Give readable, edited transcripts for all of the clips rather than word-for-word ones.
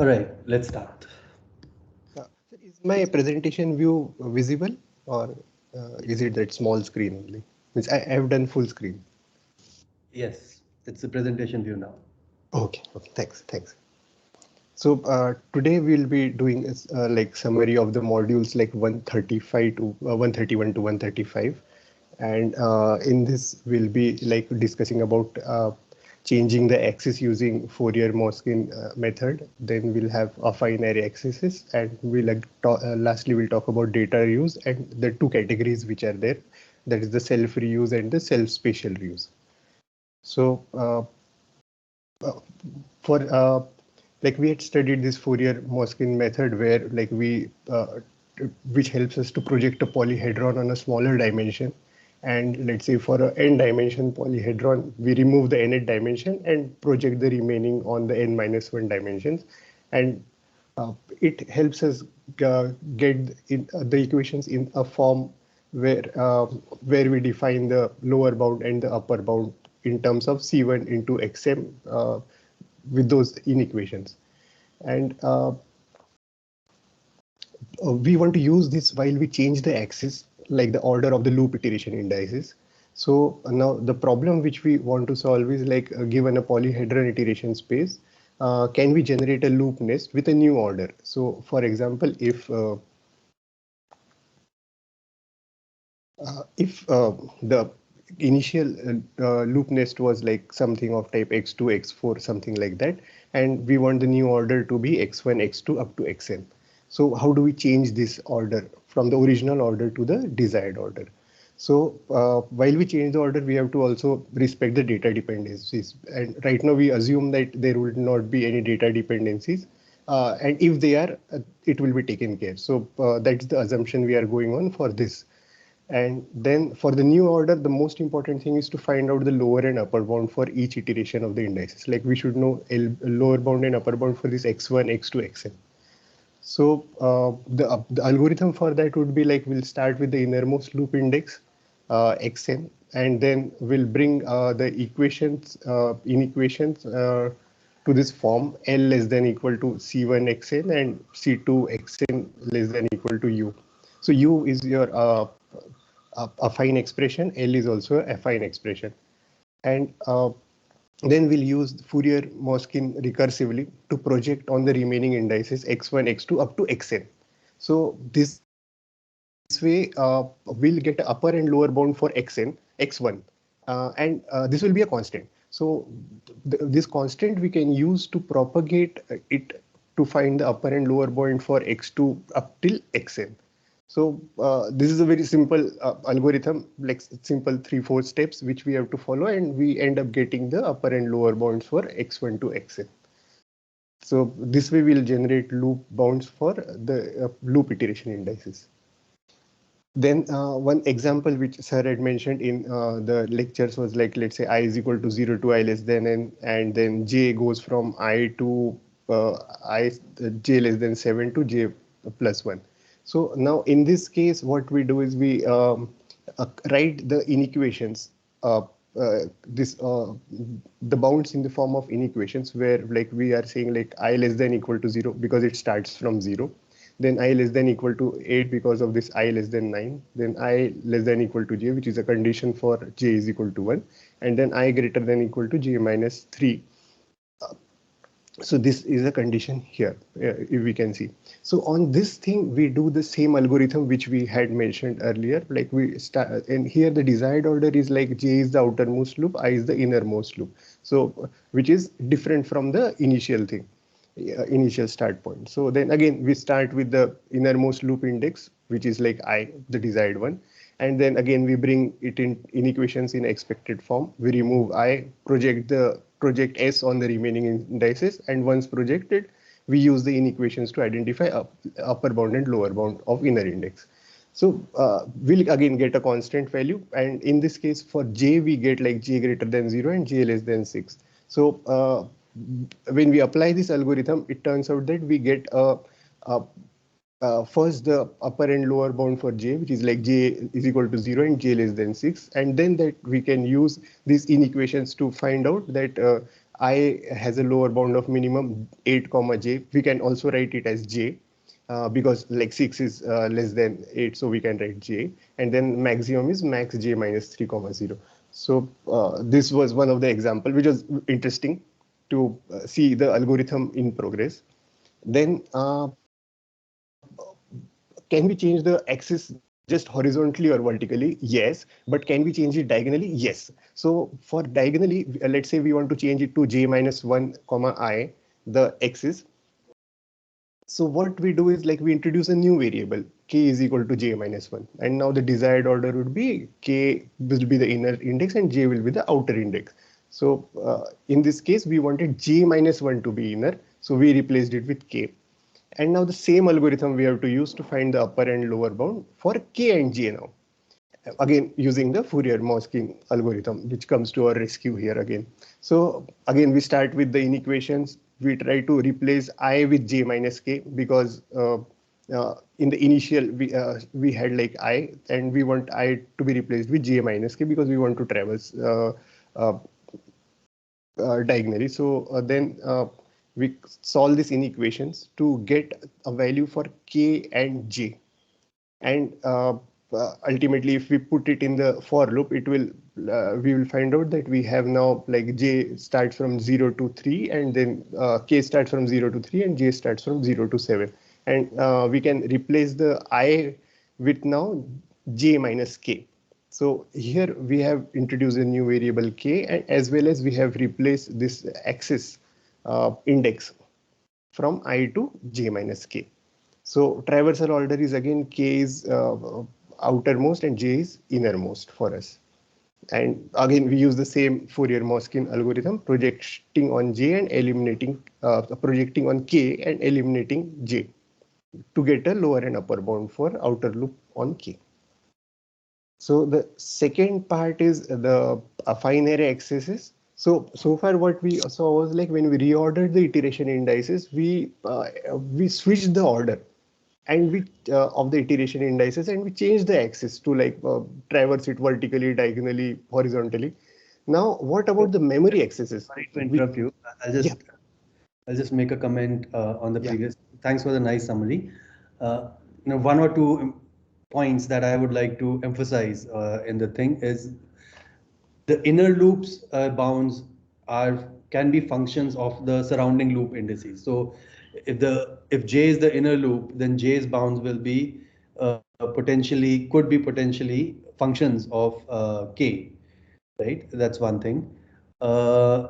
All right, let's start. Sir, is my presentation view visible or is it that small screen only? Means I have done full screen. Yes, it's the presentation view now. Okay, okay, thanks. So today we'll be doing like summary of the modules like 135 to 131 to 135, and in this we'll be like discussing about changing the axis using Fourier-Moskine method. Then we'll have affine array axes, and we'll lastly we'll talk about data reuse and the two categories which are there, that is the self reuse and the self spatial reuse. So for like we had studied this Fourier-Moskine method where like we which helps us to project a polyhedron on a smaller dimension, and let's say for a n dimension polyhedron we remove the nth dimension and project the remaining on the n minus 1 dimensions, and it helps us get the equations in a form where we define the lower bound and the upper bound in terms of C1 into Xm with those inequations. And we want to use this while we change the axis, like the order of the loop iteration indices. So now the problem which we want to solve is like given a polyhedron iteration space, can we generate a loop nest with a new order? So for example, if the initial loop nest was like something of type x2, x4, something like that, and we want the new order to be x1, x2 up to xn. So how do we change this order from the original order to the desired order? So while we change the order, we have to also respect the data dependencies. And right now we assume that there will not be any data dependencies. And if they are, it will be taken care. So that's the assumption we are going on for this. And then for the new order, the most important thing is to find out the lower and upper bound for each iteration of the indices. Like we should know lower bound and upper bound for this x1, x2, xn. So the algorithm for that would be like we'll start with the innermost loop index, xn, and then we'll bring the equations, inequations to this form L less than equal to C1 xn and C2 xn less than equal to U. So U is your affine expression, L is also a affine expression. And then we'll use Fourier-Moskine recursively to project on the remaining indices x1, x2 up to xn. So this way we'll get an upper and lower bound for xn, x1, and this will be a constant. So this constant we can use to propagate it to find the upper and lower bound for x2 up till xn. So this is a very simple algorithm, like simple 3-4 steps which we have to follow, and we end up getting the upper and lower bounds for x1 to xn. So this way we'll generate loop bounds for the loop iteration indices. Then one example which sir had mentioned in the lectures was like, let's say I is equal to 0 to I less than n, and then j goes from I to j less than 7 to j plus 1. So now in this case, what we do is we write the inequations, this the bounds in the form of inequations where like we are saying like I less than equal to 0 because it starts from 0. Then I less than equal to 8 because of this I less than 9. Then I less than equal to j, which is a condition for j is equal to 1. And then I greater than equal to j minus 3. So this is a condition here, if we can see. So on this thing, we do the same algorithm which we had mentioned earlier. Like we start, and here the desired order is like j is the outermost loop, I is the innermost loop. So which is different from the initial thing, initial start point. So then again, we start with the innermost loop index, which is like I, the desired one. And then again, we bring it in equations in expected form. We remove I, project S on the remaining indices, and once projected, we use the inequations to identify upper bound and lower bound of inner index. So we'll again get a constant value, and in this case for j we get like j greater than 0 and j less than 6. So when we apply this algorithm, it turns out that we get first the upper and lower bound for j, which is like j is equal to 0 and j less than 6, and then that we can use these inequations to find out that I has a lower bound of minimum 8 comma j. We can also write it as j. Because like 6 is less than 8, so we can write j, and then maximum is max j minus 3 comma 0. So this was one of the example which was interesting to see the algorithm in progress. Then can we change the axis just horizontally or vertically? Yes. But can we change it diagonally? Yes. So for diagonally, let's say we want to change it to j minus 1 comma I, the axis. So what we do is like we introduce a new variable, k is equal to j minus 1. And now the desired order would be k will be the inner index and j will be the outer index. So in this case, we wanted j minus 1 to be inner. So we replaced it with k. And now the same algorithm we have to use to find the upper and lower bound for k and j now. Again, using the Fourier-Moskine algorithm, which comes to our rescue here again. So again, we start with the inequations. We try to replace I with j minus k because in the initial we had like I, and we want I to be replaced with j minus k because we want to traverse uh, diagonally. So then we solve these inequations to get a value for k and j. And ultimately, if we put it in the for loop, it will we will find out that we have now like j starts from 0 to 3, and then k starts from 0 to 3, and j starts from 0 to 7. And we can replace the I with now j minus k. So here we have introduced a new variable k, and as well as we have replaced this axis index from I to j minus k. So traversal order is again k is outermost and j is innermost for us. And again, we use the same Fourier-Moskine algorithm, projecting on j and eliminating, projecting on k and eliminating j to get a lower and upper bound for outer loop on k. So the second part is the affine array accesses. So far what we saw was like when we reordered the iteration indices, we switched the order and we of the iteration indices, and we change the axis to like traverse it vertically, diagonally, horizontally. Now, what about the memory accesses? Sorry to interrupt you. Yeah. I'll just make a comment on the Yeah. previous. Thanks for the nice summary. One or two points that I would like to emphasize in the thing is the inner loops bounds can be functions of the surrounding loop indices. So if J is the inner loop, then J's bounds will be could be potentially functions of K, right? That's one thing. Uh,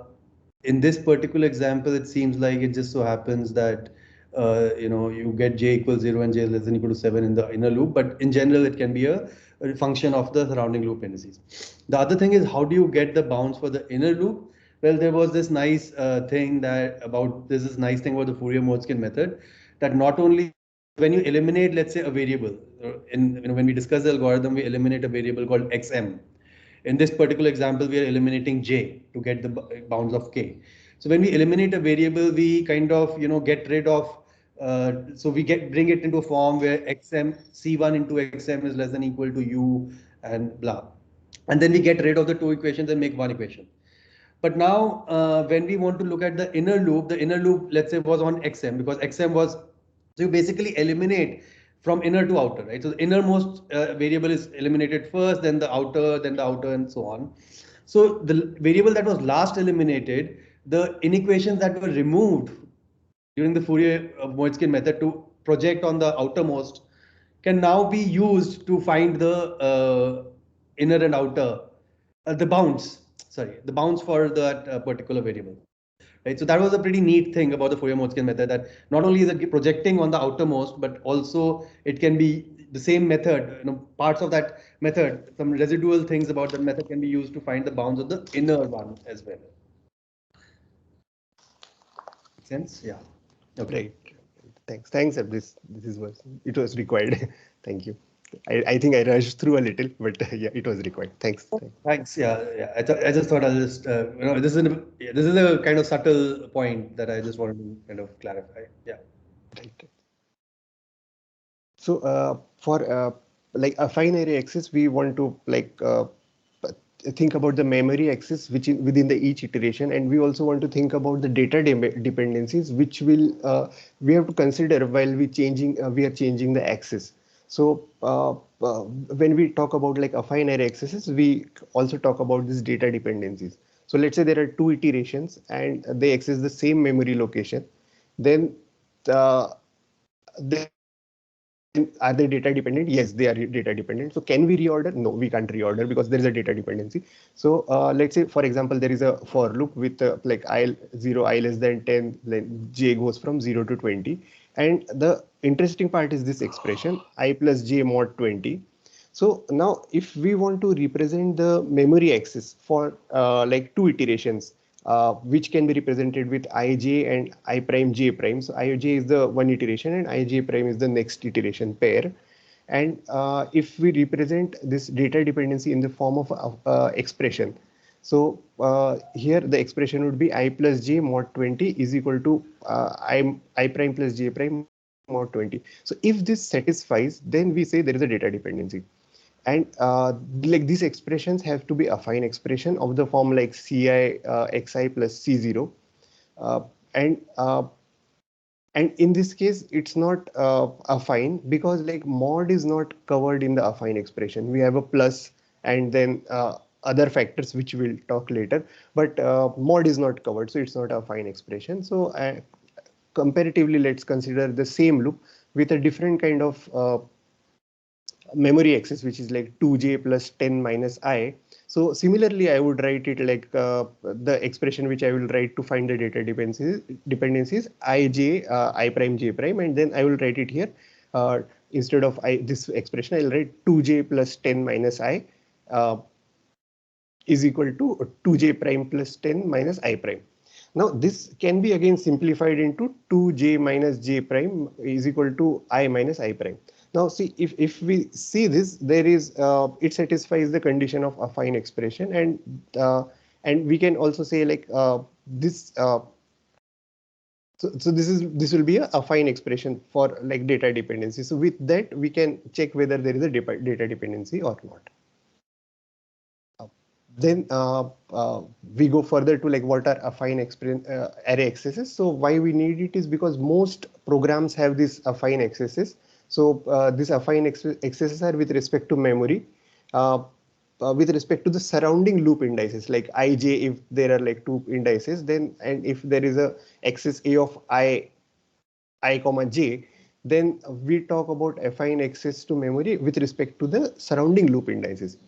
in this particular example, it seems like it just so happens that you get j equals 0 and j less than equal to 7 in the inner loop, but in general, it can be a function of the surrounding loop indices. The other thing is, how do you get the bounds for the inner loop? Well, there was this nice this is nice thing about the Fourier-Moskine method, that not only when you eliminate, let's say, a variable, when we discuss the algorithm, we eliminate a variable called xm. In this particular example, we are eliminating j to get the bounds of k. So when we eliminate a variable, we kind of get rid of. So we bring it into a form where xm c1 into xm is less than equal to u and blah, and then we get rid of the two equations and make one equation. But now, when we want to look at the inner loop, let's say, was on xm, because xm was, so you basically eliminate from inner to outer, right? So the innermost variable is eliminated first, then the outer, and so on. So the variable that was last eliminated, the inequations that were removed during the Fourier-Moskine method to project on the outermost can now be used to find the inner and outer, the bounds, the bounds for that particular variable. Right? So that was a pretty neat thing about the Fourier-Moskine method, that not only is it projecting on the outermost, but also it can be the same method, parts of that method, some residual things about that method can be used to find the bounds of the inner one as well. Make sense? Yeah. Okay. Right. Thanks. It was required. Thank you. I think I rushed through a little, but yeah, it was required. Thanks. Thanks. Yeah. I just thought I'll just, this is a kind of subtle point that I just wanted to kind of clarify. Yeah. Right. So for like affine array access, we want to like think about the memory access which is within the each iteration, and we also want to think about the data dependencies which will we have to consider while we are changing the access. So when we talk about like affine array accesses, we also talk about these data dependencies. So let's say there are two iterations and they access the same memory location, then then are they data dependent? Yes, they are data dependent. So can we reorder? No, we can't reorder because there is a data dependency. So let's say, for example, there is a for loop with like I 0, I less than 10, then j goes from 0 to 20. And the interesting part is this expression, I plus j mod 20. So now if we want to represent the memory access for like two iterations, which can be represented with ij and I prime j prime. So ij is the one iteration and ij prime is the next iteration pair. And if we represent this data dependency in the form of expression, so here the expression would be I plus j mod 20 is equal to I prime plus j prime mod 20. So if this satisfies, then we say there is a data dependency. And like these expressions have to be affine expression of the form like ci xi plus c0. Uh, and and in this case, it's not affine because like mod is not covered in the affine expression. We have a plus and then other factors which we'll talk later, but mod is not covered, so it's not a affine expression. So comparatively, let's consider the same loop with a different kind of memory access, which is like 2j plus 10 minus I. So similarly, I would write it like the expression which I will write to find the data dependencies ij I prime j prime, and then I will write it here. Instead of this expression, I'll write 2j plus 10 minus I uh, is equal to 2j prime plus 10 minus I prime. Now this can be again simplified into 2j minus j prime is equal to I minus I prime. Now see, if we see this, there is it satisfies the condition of affine expression, and we can also say like this so this will be a affine expression for like data dependency. So with that we can check whether there is a data dependency or not. Then we go further to like what are affine array accesses. So why we need it is because most programs have these affine accesses. So these affine accesses are with respect to memory, uh, with respect to the surrounding loop indices like ij if there are like two indices, then and if there is a access a of I comma j, then we talk about affine access to memory with respect to the surrounding loop indices.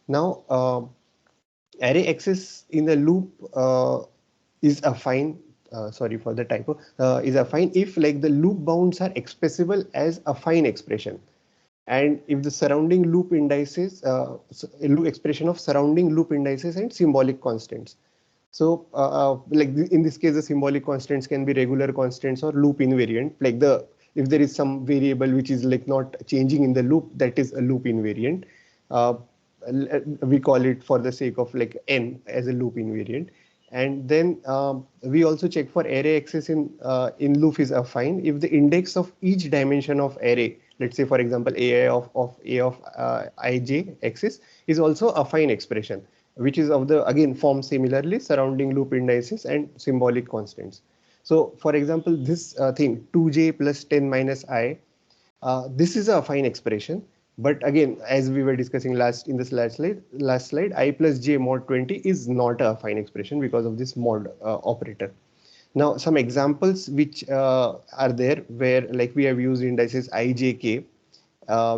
Now array access in the loop is affine, sorry for the typo, is affine if like the loop bounds are expressible as affine expression, and if the surrounding loop indices, expression of surrounding loop indices and symbolic constants. So like in this case, the symbolic constants can be regular constants or loop invariant. Like if there is some variable which is like not changing in the loop, that is a loop invariant. Uh, we call it for the sake of like n as a loop invariant. And then we also check for array access in loop is affine if the index of each dimension of array, let's say for example ai of a of ij axis, is also affine expression, which is of the again form similarly surrounding loop indices and symbolic constants. So for example, this thing 2j plus 10 minus I, this is a affine expression, but again, as we were discussing in this last slide, I plus j mod 20 is not a affine expression because of this mod operator. Now, some examples which are there where like we have used indices I, j, k,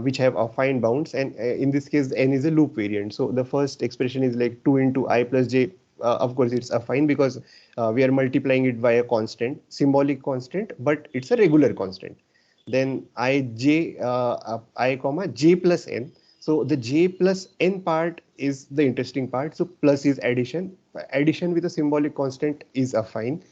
which have affine bounds, and in this case, n is a loop variant. So the first expression is like 2 into I plus j. Of course, it's affine because we are multiplying it by a constant, symbolic constant, but it's a regular constant. Then I comma j plus n. So the j plus n part is the interesting part. So plus is addition. Addition with a symbolic constant is affine.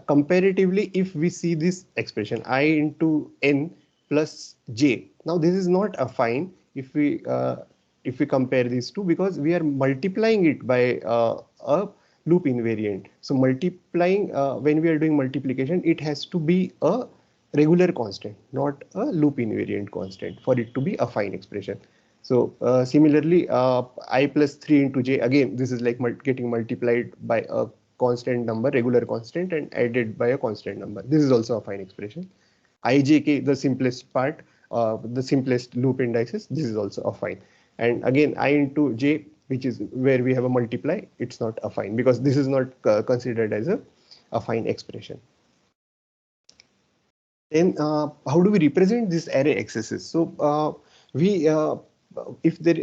Comparatively, if we see this expression I into n plus j, now this is not affine if we compare these two because we are multiplying it by a loop invariant. So multiplying when we are doing multiplication, it has to be a regular constant, not a loop invariant constant for it to be affine expression. So similarly, I plus 3 into j, again, this is like getting multiplied by a constant number, regular constant, and added by a constant number. This is also a fine expression. IJK, the simplest part, the simplest loop indices, this is also affine. And again, I into j, which is where we have a multiply, it's not affine because this is not considered as a affine expression. Then how do we represent this array accesses? So we if there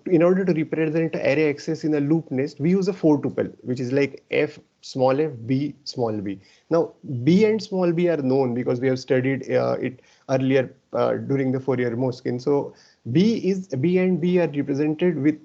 in order to represent array access in a loop nest, we use a 4 tuple, which is like f small f b small b. Now b and small b are known because we have studied it earlier during the Fourier-Moskine. So b and b are represented with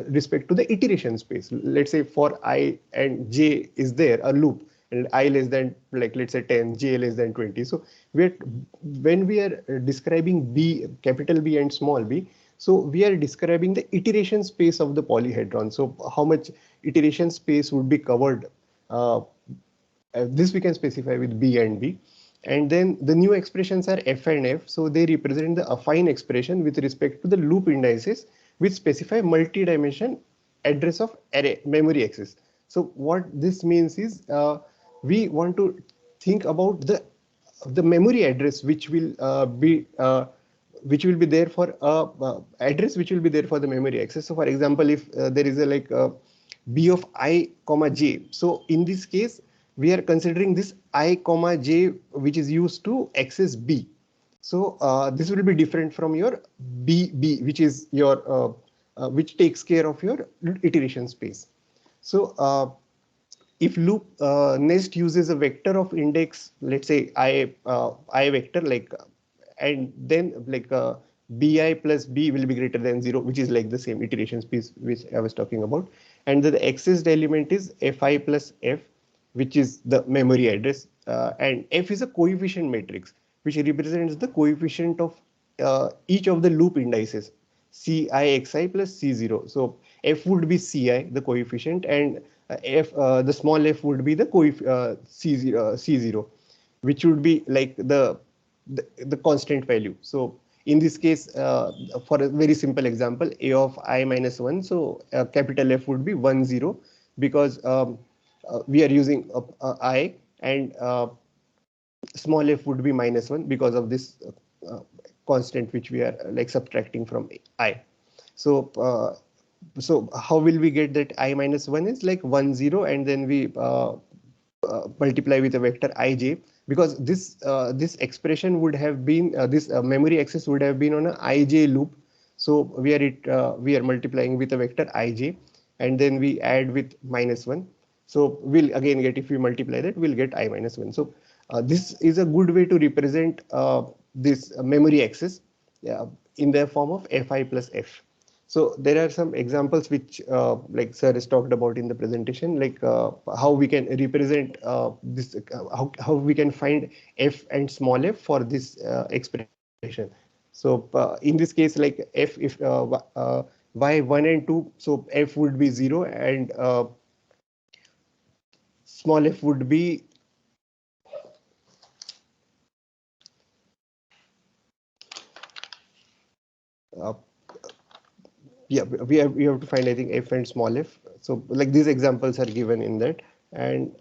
respect to the iteration space. Let's say for I and j is there a loop, and I less than, like, let's say 10, j less than 20. So when we are describing b, capital B and small b, so we are describing the iteration space of the polyhedron. So how much iteration space would be covered, this we can specify with b and b. And then the new expressions are f and f. So they represent the affine expression with respect to the loop indices, which specify multi-dimension address of array memory access. So what this means is we want to think about the memory address which will be there for address which will be there for the memory access. So for example, if there is a like b of I comma j, so in this case we are considering this I comma j which is used to access b. So this will be different from your b which is your which takes care of your iteration space. So if loop nest uses a vector of index, let's say I vector, like, and then like bi plus b will be greater than 0, which is like the same iteration space which I was talking about. And the accessed element is fi plus f, which is the memory address, and f is a coefficient matrix which represents the coefficient of each of the loop indices, ci xi plus c0. So f would be ci, the coefficient, and f the small f would be the c0, which would be like the constant value. So in this case, for a very simple example, a of I minus 1, so capital F would be 1 0, because we are using I, and small f would be minus 1 because of this constant which we are like subtracting from I. So so how will we get that I minus 1 is like 1 0, and then we multiply with a vector ij, because this expression would have been this memory access would have been on a ij loop. So we are multiplying with a vector ij, and then we add with minus 1. So we'll again get, if we multiply that, we'll get I minus 1. So this is a good way to represent this memory access in the form of fi plus f. So there are some examples which like sir has talked about in the presentation, like how we can represent this, how we can find f and small f for this expression. So in this case, like f, if y 1 and 2, so f would be 0, and small f would be yeah, we have to find, I think, f and small f. So like these examples are given in that, and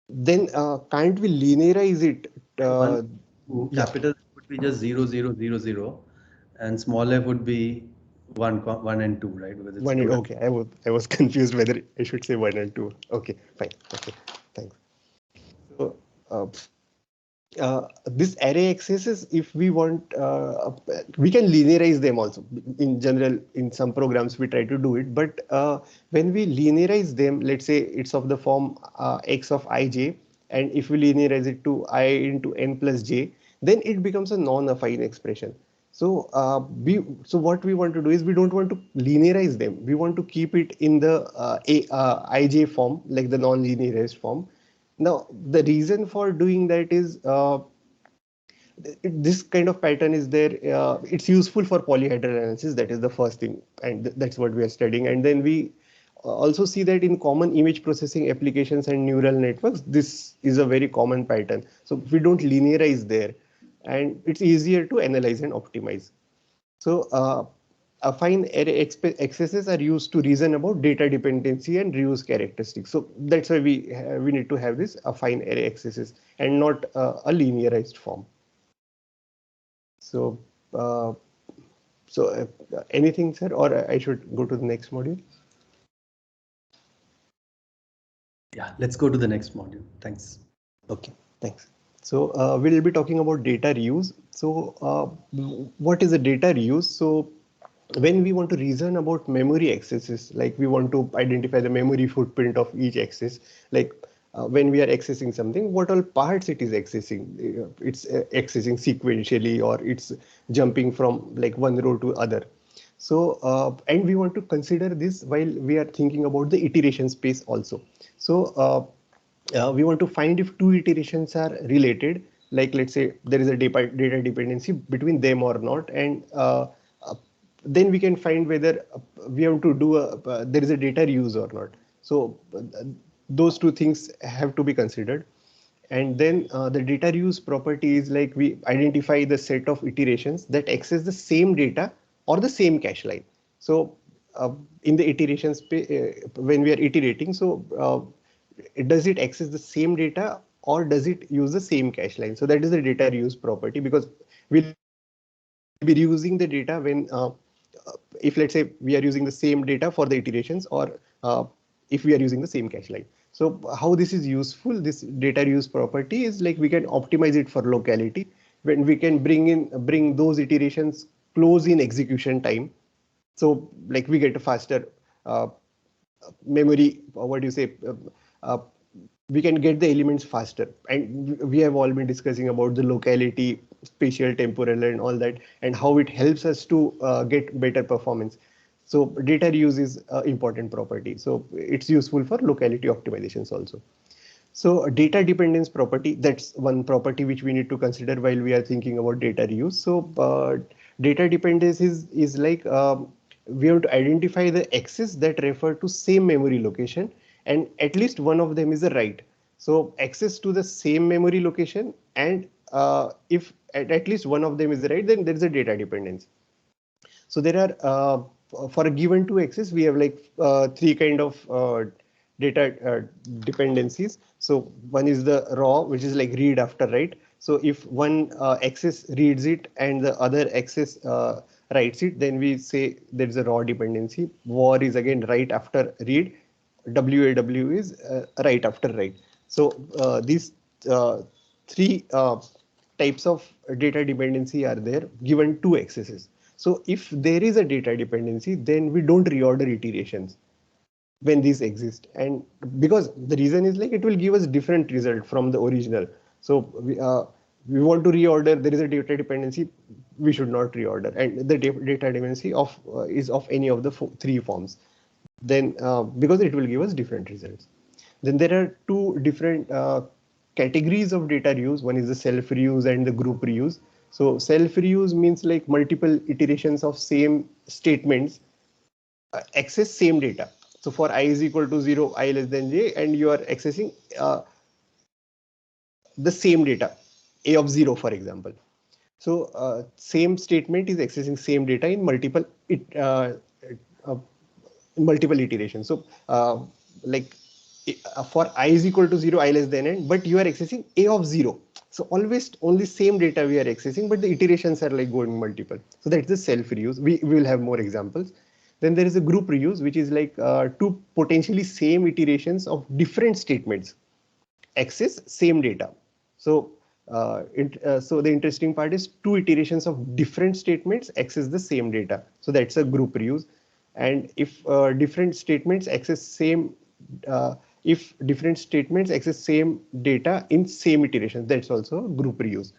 then can't we linearize it? Capital would be just 0 0 0 0, and small f would be 1 and 2, right? Because it's two. Okay, I was confused whether I should say 1 and 2. Okay, fine. Okay, thanks. So this array accesses, if we want, we can linearize them also. In general, in some programs we try to do it, but when we linearize them, let's say it's of the form x of ij, and if we linearize it to I into n plus j, then it becomes a non-affine expression. So so what we want to do is, we don't want to linearize them. We want to keep it in the ij form, like the non-linearized form. Now, the reason for doing that is this kind of pattern is there. It's useful for polyhedral analysis. That is the first thing, and that's what we are studying. And then we also see that in common image processing applications and neural networks, this is a very common pattern. So we don't linearize there, and it's easier to analyze and optimize. So affine array accesses are used to reason about data dependency and reuse characteristics. So that's why we need to have this affine array accesses and not a linearized form. So uh, anything, sir, or I should go to the next module? Yeah, let's go to the next module. Thanks. Okay, thanks. So we'll be talking about data reuse. So what is a data reuse? So when we want to reason about memory accesses, like we want to identify the memory footprint of each access, like when we are accessing something, what all parts it is accessing. It's accessing sequentially, or it's jumping from like one row to other. So and we want to consider this while we are thinking about the iteration space also. So we want to find if two iterations are related, like let's say there is a data dependency between them or not, and then we can find whether we have to do there is a data reuse or not. So those two things have to be considered. And then the data reuse property is like we identify the set of iterations that access the same data or the same cache line. So in the iterations when we are iterating, so does it access the same data or does it use the same cache line? So that is the data reuse property, because we'll be reusing the data when if let's say we are using the same data for the iterations, or if we are using the same cache line. So how this is useful, this data reuse property is like we can optimize it for locality, when we can bring those iterations close in execution time. So like we get a faster uh, memory, what do you say, uh, we can get the elements faster. And we have all been discussing about the locality, spatial, temporal, and all that, and how it helps us to get better performance. So data reuse is an important property. So it's useful for locality optimizations also. So data dependence property, that's one property which we need to consider while we are thinking about data reuse. So data dependence is like we have to identify the access that refer to same memory location, and at least one of them is a write. So access to the same memory location, and if at least one of them is right, then there is a data dependence. So there are for a given two axis, we have like three kind of data dependencies. So one is the raw, which is like read after write. So if one axis reads it and the other axis writes it, then we say there is a raw dependency. War is again write after read. WAW is write after write. So these three types of data dependency are there given two accesses. So if there is a data dependency, then we don't reorder iterations when these exist. And because the reason is like it will give us different result from the original. So we want to reorder, there is a data dependency, we should not reorder. And the data dependency of is of any of the three forms. Then because it will give us different results. Then there are two different categories of data reuse. One is the self reuse and the group reuse. So self reuse means like multiple iterations of same statements access same data. So for I is equal to 0, I less than j, and you are accessing the same data, a of 0, for example. So same statement is accessing same data in uh, multiple iterations. So like for I is equal to 0, I less than n, but you are accessing a of 0. So always only same data we are accessing, but the iterations are like going multiple. So that's the self reuse. We will have more examples. Then there is a group reuse, which is like two potentially same iterations of different statements access same data. So so the interesting part is two iterations of different statements access the same data. So that's a group reuse. And if different statements access same uh, if different statements access same data in same iteration, that's also group reuse.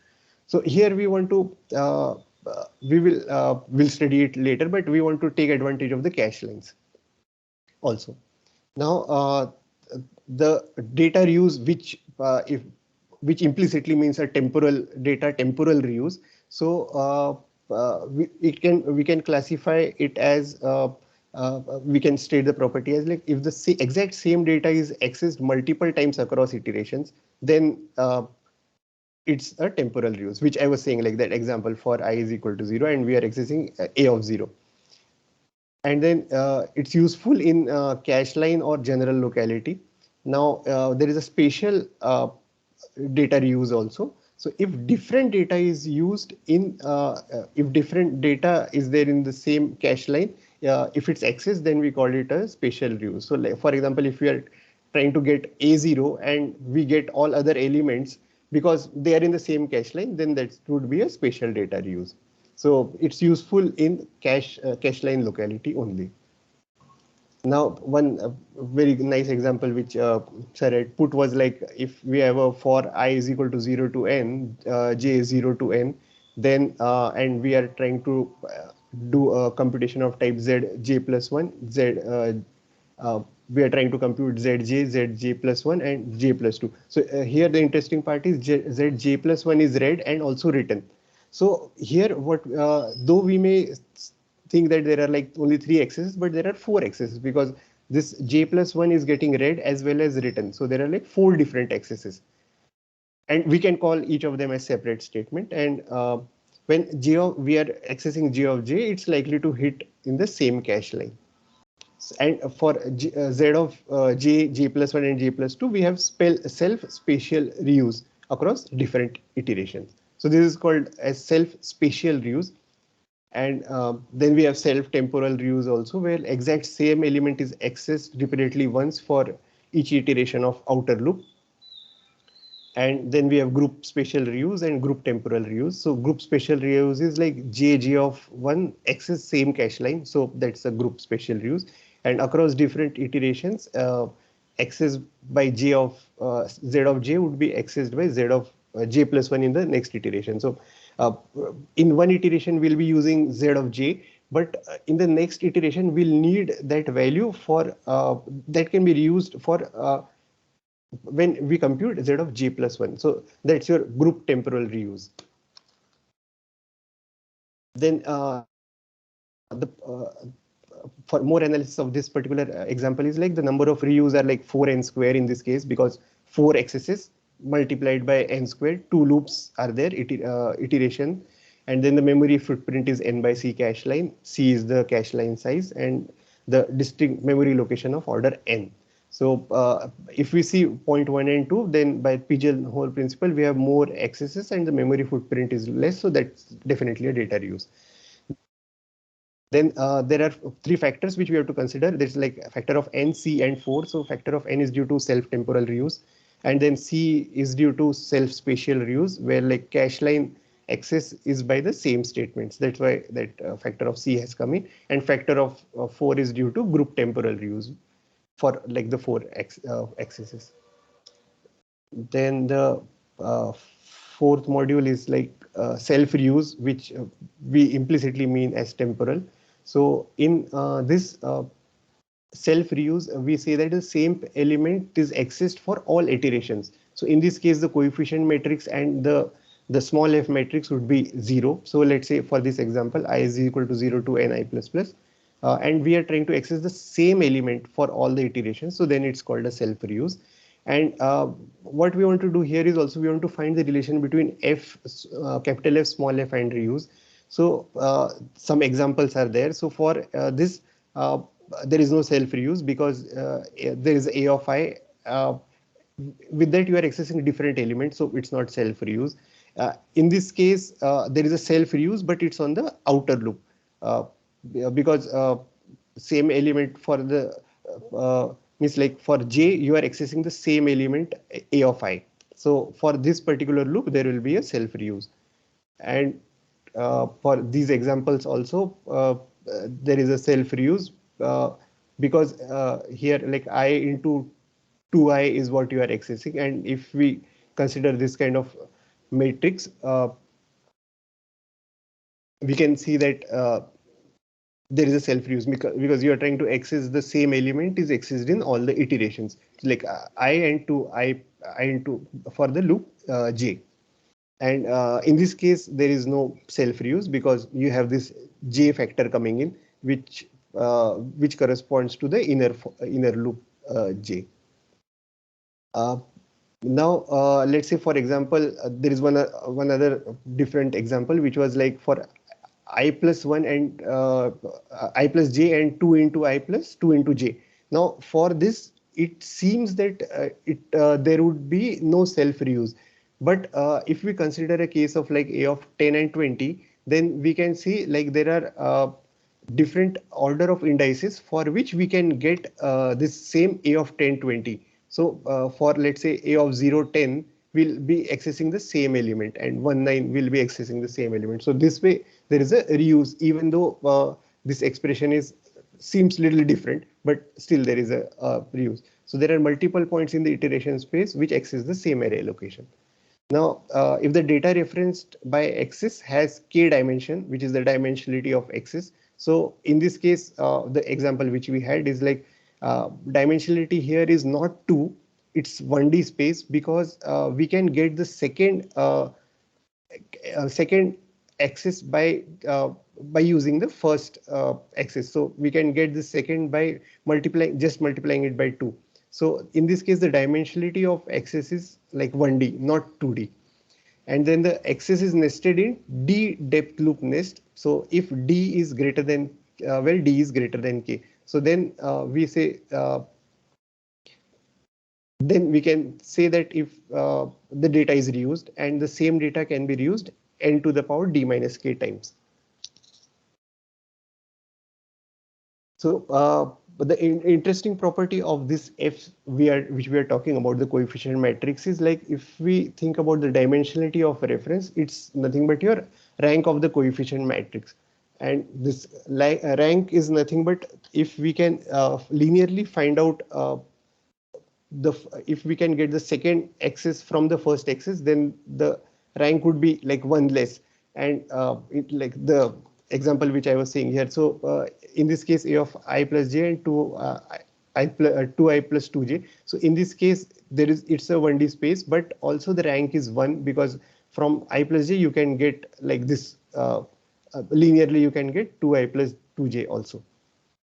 So here we want to we'll study it later, but we want to take advantage of the cache lines also. Now, the data reuse, which implicitly means a temporal reuse. So we can classify it as we can state the property as like if the exact same data is accessed multiple times across iterations, then it's a temporal reuse, which I was saying, like that example for I is equal to 0 and we are accessing a of 0. And then it's useful in cache line or general locality. Now there is a spatial data reuse also. So if different data is used in, if different data is there in the same cache line, if it's accessed, then we call it a spatial reuse. So like, for example, if we are trying to get A0 and we get all other elements because they are in the same cache line, then that would be a spatial data reuse. So it's useful in cache line locality only. Now, one very nice example which Sir had put was like if we have a for I is equal to 0 to n, j is 0 to n, then and we are trying to do a computation of type z j plus 1, we are trying to compute zj plus 1 and j plus 2. So here the interesting part is zj plus 1 is read and also written. So here what though we may think that there are like only 3 accesses, but there are 4 accesses because this j plus 1 is getting read as well as written. So there are like 4 different accesses. And we can call each of them as separate statement. And when we are accessing j of j, it's likely to hit in the same cache line. And for z of j plus 1 and j plus 2, we have self-spatial reuse across different iterations. So this is called as self-spatial reuse. And then we have self-temporal reuse also, where exact same element is accessed repeatedly once for each iteration of outer loop. And then we have group spatial reuse and group temporal reuse. So group spatial reuse is like j of 1 access same cache line. So that's a group spatial reuse. And across different iterations, access by z of j would be accessed by z of j plus 1 in the next iteration. So in one iteration, we'll be using z of j, but in the next iteration, we'll need that value for that can be reused for when we compute z of j plus 1. So that's your group temporal reuse. Then for more analysis of this particular example is like the number of reuse are like 4n square in this case, because 4 accesses multiplied by n squared, 2 loops are there, iteration, and then the memory footprint is n by c cache line. C is the cache line size and the distinct memory location of order n. So if we see 0.1 and 2, then by pigeonhole principle, we have more accesses and the memory footprint is less. So that's definitely a data reuse. Then there are 3 factors which we have to consider. There's like a factor of n, c, and 4. So factor of n is due to self-temporal reuse. And then c is due to self-spatial reuse, where like cache line access is by the same statements. That's why that factor of c has come in. And factor of 4 is due to group temporal reuse for like the 4 accesses. Then the fourth module is like self-reuse, which we implicitly mean as temporal. So in this self-reuse, we say that the same element is accessed for all iterations. So in this case, the coefficient matrix and the small f matrix would be 0. So let's say for this example, I is equal to 0 to ni plus plus. And we are trying to access the same element for all the iterations. So then it's called a self-reuse. And what we want to do here is also we want to find the relation between f, capital F, small f, and reuse. So some examples are there. So for this, there is no self-reuse because there is a of I. With that, you are accessing different elements, so it's not self-reuse. In this case, there is a self-reuse, but it's on the outer loop because same element for the means like for j, you are accessing the same element a of I. So for this particular loop, there will be a self-reuse. And for these examples also, there is a self-reuse because here like I into 2i is what you are accessing. And if we consider this kind of matrix, we can see that there is a self-reuse because you are trying to access the same element is accessed in all the iterations. Like I into for the loop j. And in this case, there is no self-reuse because you have this j factor coming in, which corresponds to the inner loop j. Now, let's say, for example, there is one other different example, which was like for I plus 1 and I plus j and 2 into I plus 2 into j. Now, for this, it seems that there would be no self reuse. But if we consider a case of like a of 10 and 20, then we can see like there are different order of indices for which we can get this same a of 10 20. So for let's say a of 0 10 will be accessing the same element and 1 9 will be accessing the same element. So this way there is a reuse, even though this expression is seems little different, but still there is a reuse. So there are multiple points in the iteration space which access the same array location. Now, if the data referenced by axis has k dimension, which is the dimensionality of axis. So in this case, the example which we had is like dimensionality here is not 2, it's 1D space, because we can get the second axis by using the first axis. So we can get the second by multiplying it by 2. So in this case, the dimensionality of axis is like 1D, not 2D. And then the axis is nested in D depth loop nest. So if D is greater than, D is greater than K. So then then we can say that if the data is reused, and the same data can be reused n to the power d minus k times. So but the interesting property of this f which we are talking about, the coefficient matrix, is like if we think about the dimensionality of a reference, it's nothing but your rank of the coefficient matrix. And this rank is nothing but if we can linearly find out if we can get the second axis from the first axis, then the rank would be like one less. And like the example which I was saying here. So in this case, a of I plus j and 2i plus 2j. So in this case, it's a 1D space, but also the rank is 1, because from I plus j you can get like this linearly you can get 2i plus 2j also.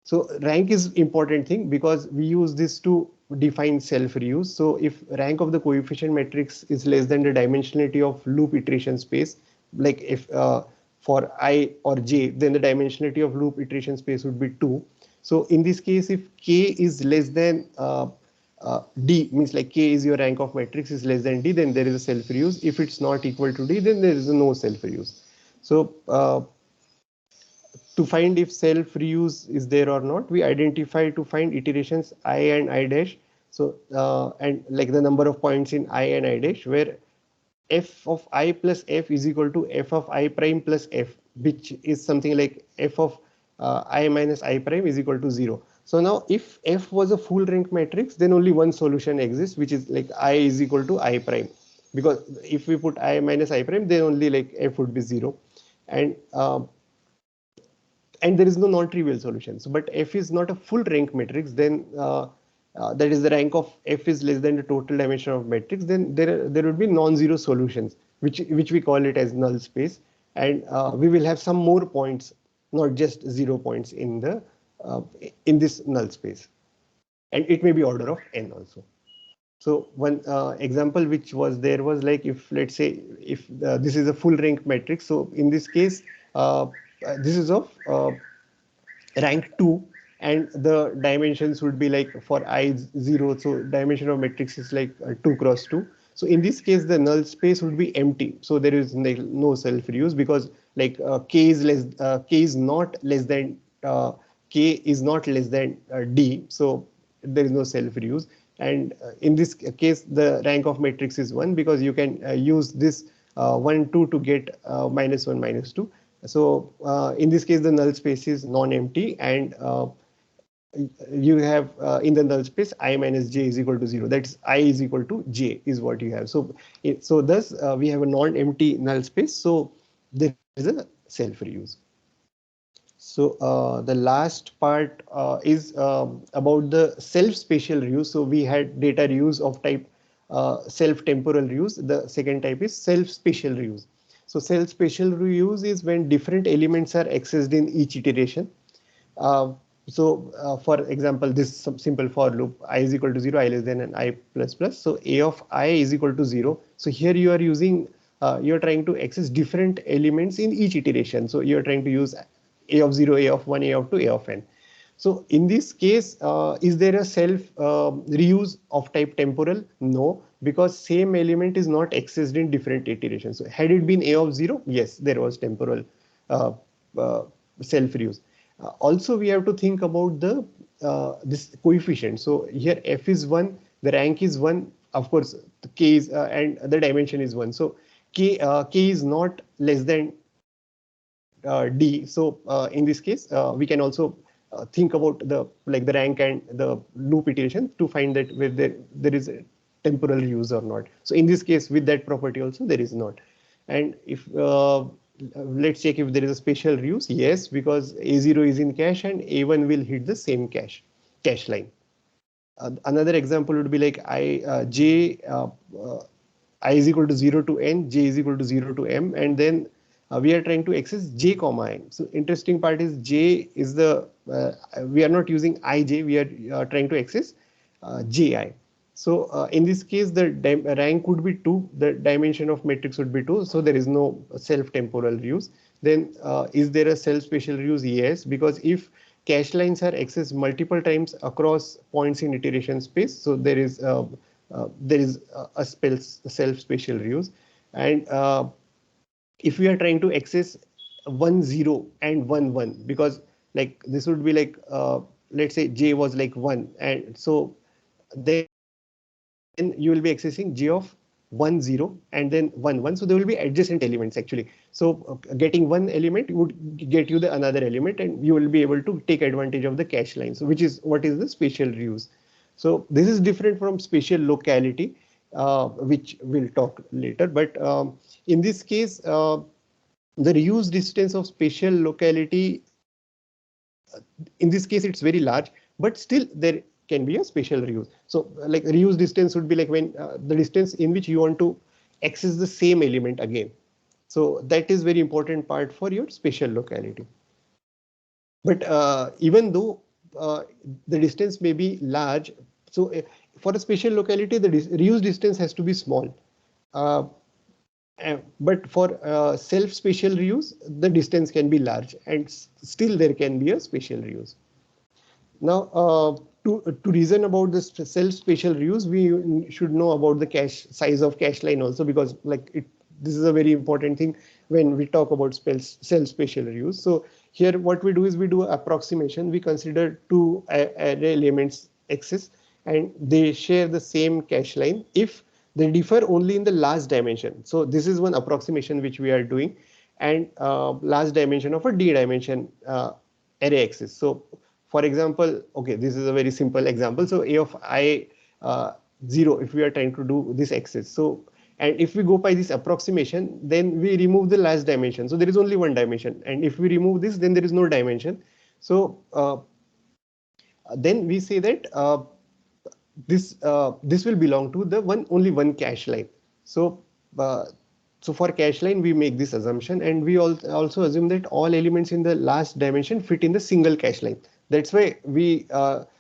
So rank is important thing because we use this to define self reuse. So if rank of the coefficient matrix is less than the dimensionality of loop iteration space, like if for I or j, then the dimensionality of loop iteration space would be 2. So in this case, if k is less than d, means like k is your rank of matrix is less than d, then there is a self reuse. If it's not equal to d, then there is no self reuse. So to find if self reuse is there or not, we identify to find iterations I and I dash. So and like the number of points in I and I dash, where f of I plus f is equal to f of I prime plus f, which is something like f of I minus I prime is equal to 0. So now if f was a full rank matrix, then only one solution exists, which is like I is equal to I prime, because if we put I minus I prime, then only like f would be 0. And there is no non-trivial solution. So, but f is not a full rank matrix, then that is the rank of f is less than the total dimension of matrix, then there would be non-zero solutions, which we call it as null space. And we will have some more points, not just 0 points in this null space. And it may be order of n also. So one example which was there was like, if let's say if this is a full rank matrix, so in this case this is of rank 2, and the dimensions would be like for I 0, so dimension of matrix is like 2 cross 2. So in this case, the null space would be empty. So there is no self reuse, because like k is not less than k is not less than d. So there is no self reuse. And in this case, the rank of matrix is 1, because you can use this 1 2 to get minus 1 minus 2. So in this case, the null space is non-empty, and you have in the null space I minus j is equal to 0. That's I is equal to j is what you have. So thus we have a non-empty null space. So there is a self reuse. So the last part is about the self-spatial reuse. So we had data reuse of type self-temporal reuse. The second type is self-spatial reuse. So self-spatial reuse is when different elements are accessed in each iteration. for example, this simple for loop, I is equal to 0, I less than and I plus plus. So a of I is equal to 0. So here you are using, you're trying to access different elements in each iteration. So you're trying to use a of 0, a of 1, a of 2, a of n. So in this case, is there a self reuse of type temporal? No, because same element is not accessed in different iterations. So had it been a of 0, yes, there was temporal uh, self reuse. Also, we have to think about the this coefficient. So here f is 1, the rank is 1. Of course, the k is and the dimension is 1. So k is not less than d. So in this case, we can also think about the rank and the loop iteration to find that whether there is a temporal use or not. So in this case, with that property also there is not. And if let's check if there is a spatial reuse. Yes, because A0 is in cache and A1 will hit the same cache line. Another example would be like I is equal to 0 to n, j is equal to 0 to m, and then we are trying to access j comma n. So interesting part is j is the, we are not using ij, we are trying to access ji. So in this case, the rank would be 2, the dimension of matrix would be 2, so there is no self-temporal reuse. Then is there a self-spatial reuse? Yes, because if cache lines are accessed multiple times across points in iteration space, so there is a self-spatial reuse. And if we are trying to access 1 0 and 1 1, because like this would be like let's say j was like 1, and so then you will be accessing j of 1 0 and then 1 1. So there will be adjacent elements actually. So getting one element would get you the another element, and you will be able to take advantage of the cache line. So which is what is the spatial reuse. So this is different from spatial locality, which we'll talk later. But in this case, the reuse distance of spatial locality, in this case, it's very large, but still there can be a spatial reuse. So like reuse distance would be like when the distance in which you want to access the same element again. So that is very important part for your spatial locality. But even though the distance may be large, so for a spatial locality, the reuse distance has to be small. But for self-spatial reuse, the distance can be large, and still there can be a spatial reuse. Now, to reason about this self-spatial reuse, we should know about the cache size of cache line also, because like this is a very important thing when we talk about self-spatial reuse. So here what we do is we do approximation. We consider two array elements X's, and they share the same cache line if they differ only in the last dimension. So this is one approximation which we are doing, and last dimension of a d dimension array axis. So for example, okay, this is a very simple example. So a of I 0, if we are trying to do this axis. So, and if we go by this approximation, then we remove the last dimension. So there is only one dimension. And if we remove this, then there is no dimension. So then we say that this will belong to the only one cache line. So so for cache line, we make this assumption, and we also assume that all elements in the last dimension fit in the single cache line. That's why we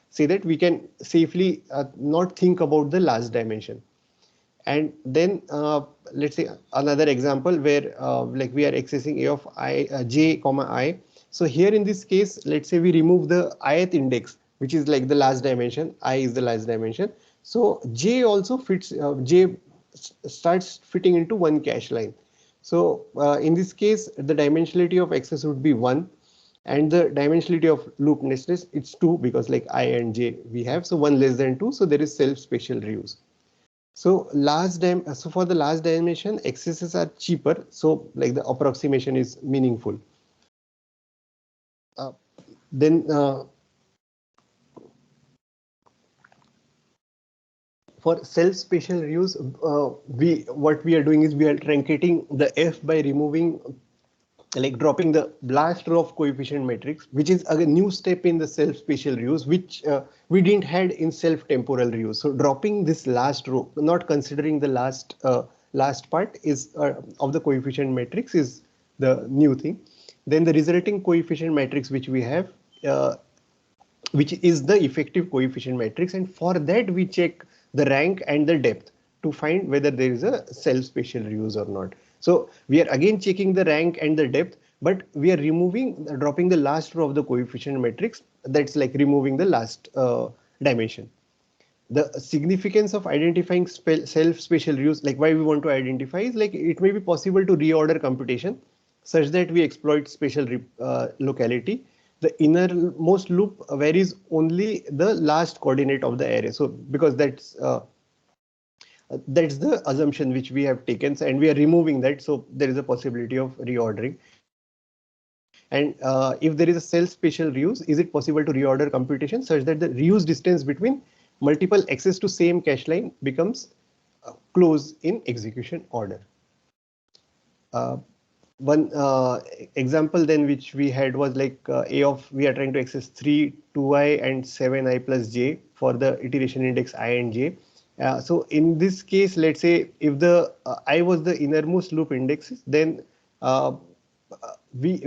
say that we can safely not think about the last dimension. And then let's say another example where like we are accessing a of I j comma I. So here in this case, let's say we remove the ith index, which is like the last dimension. I is the last dimension. So j also fits, j starts fitting into one cache line. So in this case, the dimensionality of access would be 1. And the dimensionality of loop nested, it's 2, because like I and j we have. So 1 less than 2. So there is self-spatial reuse. So so for the last dimension, accesses are cheaper. So like the approximation is meaningful. Then for self-spatial reuse, what we are doing is we are truncating the f by removing, like dropping the last row of coefficient matrix, which is a new step in the self-spatial reuse, which we didn't had in self-temporal reuse. So dropping this last row, not considering the last part is of the coefficient matrix, is the new thing. Then the resulting coefficient matrix which we have which is the effective coefficient matrix, and for that we check the rank and the depth to find whether there is a self-spatial reuse or not. So we are again checking the rank and the depth, but we are dropping the last row of the coefficient matrix. That's like removing the last dimension. The significance of identifying self-spatial reuse, like why we want to identify, is like it may be possible to reorder computation such that we exploit spatial locality. The innermost loop varies only the last coordinate of the array. So because that's the assumption which we have taken, and we are removing that. So there is a possibility of reordering. And if there is a self-spatial reuse, is it possible to reorder computation such that the reuse distance between multiple access to same cache line becomes close in execution order? One example then which we had was like we are trying to access 3, 2i and 7i plus j for the iteration index I and j. So in this case, let's say if the I was the innermost loop indexes, then we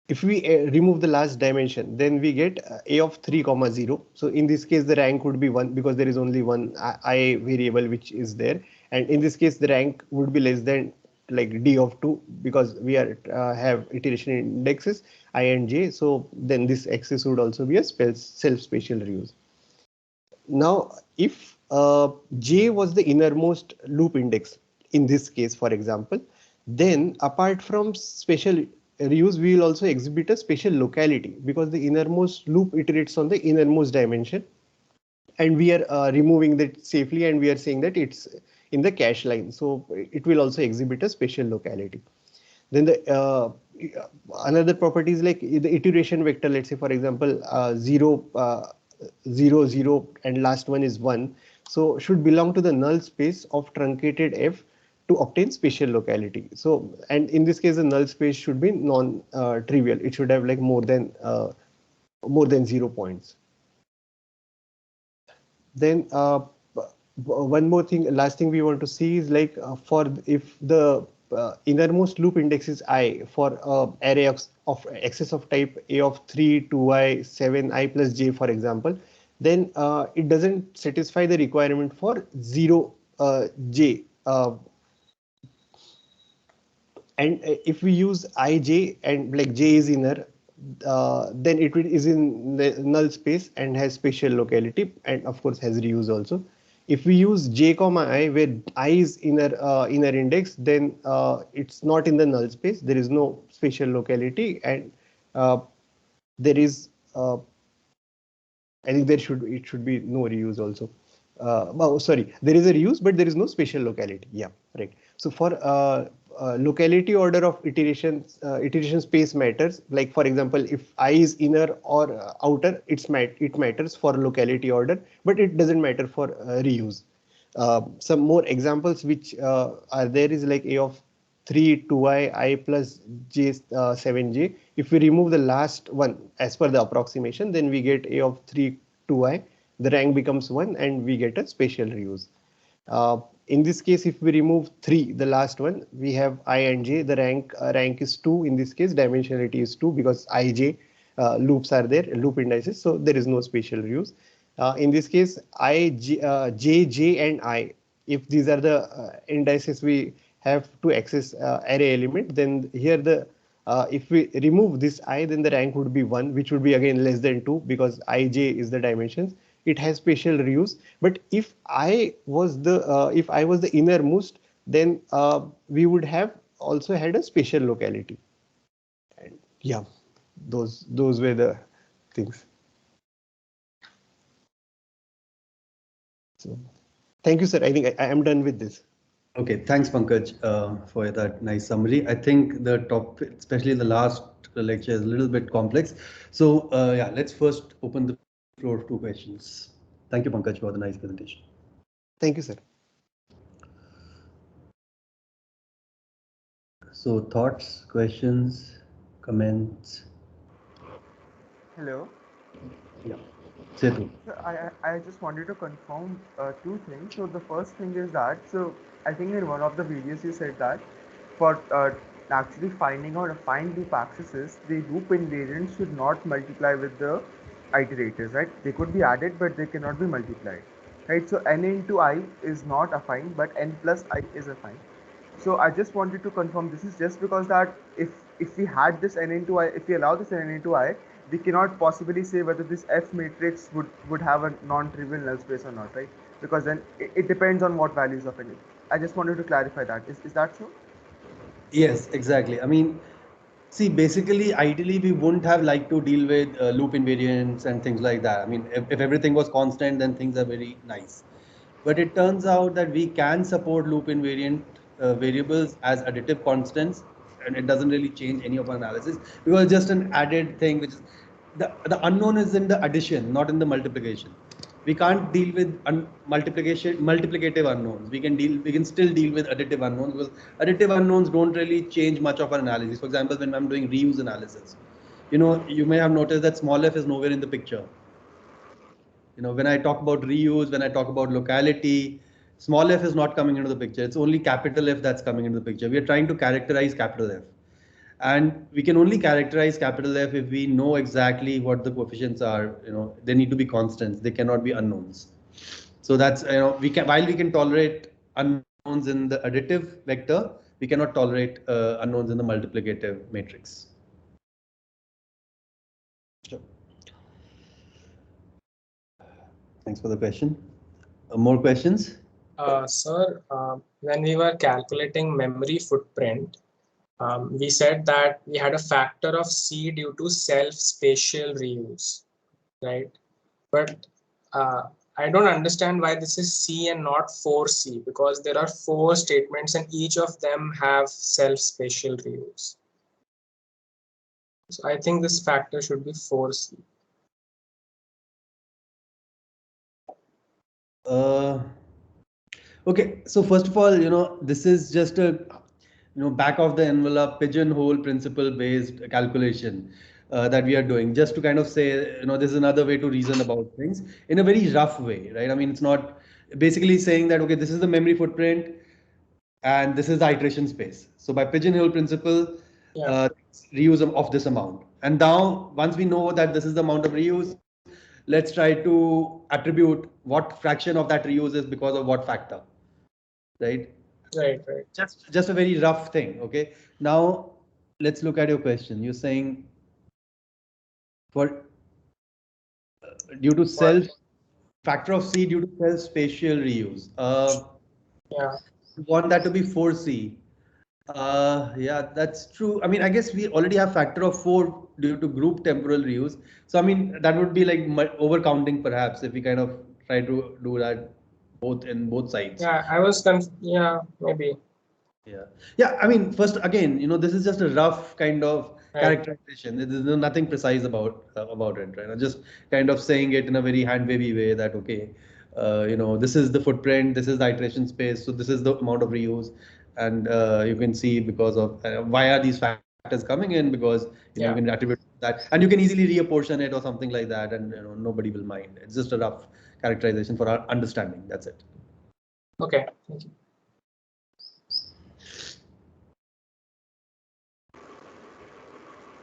if we remove the last dimension, then we get a of 3 comma 0. So in this case, the rank would be 1 because there is only one I variable which is there. And in this case, the rank would be less than like d of 2 because we are have iteration indexes I and j. So then this axis would also be a self-spatial reuse. Now, if j was the innermost loop index in this case, for example, then apart from spatial reuse, we will also exhibit a spatial locality because the innermost loop iterates on the innermost dimension, and we are removing that safely, and we are saying that it's in the cache line. So it will also exhibit a spatial locality. Then the another property is like the iteration vector. Let's say, for example, 0, 0, 0, and last one is 1. So should belong to the null space of truncated f to obtain spatial locality. So, and in this case, the null space should be non-trivial. It should have like more than 0 points. Then one more thing, last thing we want to see is like for if the innermost loop index is I for array of access of type A of 3, 2i, 7i plus j, for example, then it doesn't satisfy the requirement for 0 j. And if we use ij and like j is inner, then it is in the null space and has spatial locality, and of course has reuse also. If we use j comma I where I is inner index, then it's not in the null space. There is no spatial locality, and there is I think it should be no reuse also. Oh, sorry, there is a reuse, but there is no spatial locality. Yeah, right. So for locality order of iteration space matters. Like for example, if I is inner or outer, it matters for locality order, but it doesn't matter for reuse. Some more examples which are there is like a of 3, 2i, I plus j, 7j. If we remove the last one as per the approximation, then we get a of 3, 2i. The rank becomes 1 and we get a spatial reuse. In this case, if we remove 3, the last one, we have I and j. The rank is 2. In this case, dimensionality is 2 because ij loops are there, loop indices. So there is no spatial reuse. In this case, j, j, and I, if these are the indices we have to access array element, then here if we remove this I, then the rank would be 1, which would be again less than 2 because ij is the dimensions. It has spatial reuse. But if I was the innermost, then we would have also had a spatial locality. And yeah, those were the things. So thank you, sir. I think I am done with this. Okay, thanks, Pankaj, for that nice summary. I think the topic, especially the last lecture, is a little bit complex. So yeah, let's first open the floor to questions. Thank you, Pankaj, for the nice presentation. Thank you, sir. So thoughts, questions, comments? Hello. Yeah, Setu. So I just wanted to confirm two things. So the first thing is that, so I think in one of the videos you said that for actually finding out affine loop accesses, the loop invariants should not multiply with the iterators, right? They could be added, but they cannot be multiplied, right? So n into I is not affine, but n plus I is affine. So I just wanted to confirm this is just because that if we had this n into I, if we allow this n into I, we cannot possibly say whether this F matrix would have a non-trivial null space or not, right? Because then it depends on what values of n. I just wanted to clarify that. Is that so? Yes, exactly. I mean, see, basically, ideally, we wouldn't have liked to deal with loop invariants and things like that. I mean, if everything was constant, then things are very nice. But it turns out that we can support loop invariant variables as additive constants, and it doesn't really change any of our analysis because it's just an added thing, which is the unknown is in the addition, not in the multiplication. We can't deal with multiplicative unknowns. We can still deal with additive unknowns because additive unknowns don't really change much of our analysis. For example, when I'm doing reuse analysis, you may have noticed that small f is nowhere in the picture. When I talk about reuse, when I talk about locality, small f is not coming into the picture. It's only capital F that's coming into the picture. We are trying to characterize capital F. And we can only characterize capital F if we know exactly what the coefficients are. They need to be constants. They cannot be unknowns. So that's, while we can tolerate unknowns in the additive vector, we cannot tolerate unknowns in the multiplicative matrix. Sure. Thanks for the question. More questions? Sir, when we were calculating memory footprint, we said that we had a factor of C due to self-spatial reuse, right? But I don't understand why this is C and not 4C, because there are 4 statements and each of them have self-spatial reuse. So I think this factor should be 4C. Okay, so first of all, this is just a back of the envelope pigeonhole principle based calculation that we are doing, just to kind of say, this is another way to reason about things in a very rough way, right? I mean, it's not basically saying that, okay, this is the memory footprint and this is the iteration space. So by pigeonhole principle, reuse of this amount. And now, once we know that this is the amount of reuse, let's try to attribute what fraction of that reuse is because of what factor, right? Right. Just a very rough thing. Okay. Now let's look at your question. You're saying for due to factor of C due to self spatial reuse. You want that to be 4C. Yeah, that's true. I mean, I guess we already have factor of 4 due to group temporal reuse. So I mean, that would be like overcounting perhaps if we kind of try to do that in both sides. Yeah, I was maybe. Yeah. I mean, first again, this is just a rough kind of characterization. There's nothing precise about it, right? I'm just kind of saying it in a very hand wavy way that okay, this is the footprint, this is the iteration space, so this is the amount of reuse, and you can see because of why are these factors coming in, because you can attribute that, and you can easily reapportion it or something like that, and nobody will mind. It's just a rough characterization for our understanding. That's it. Okay, thank you.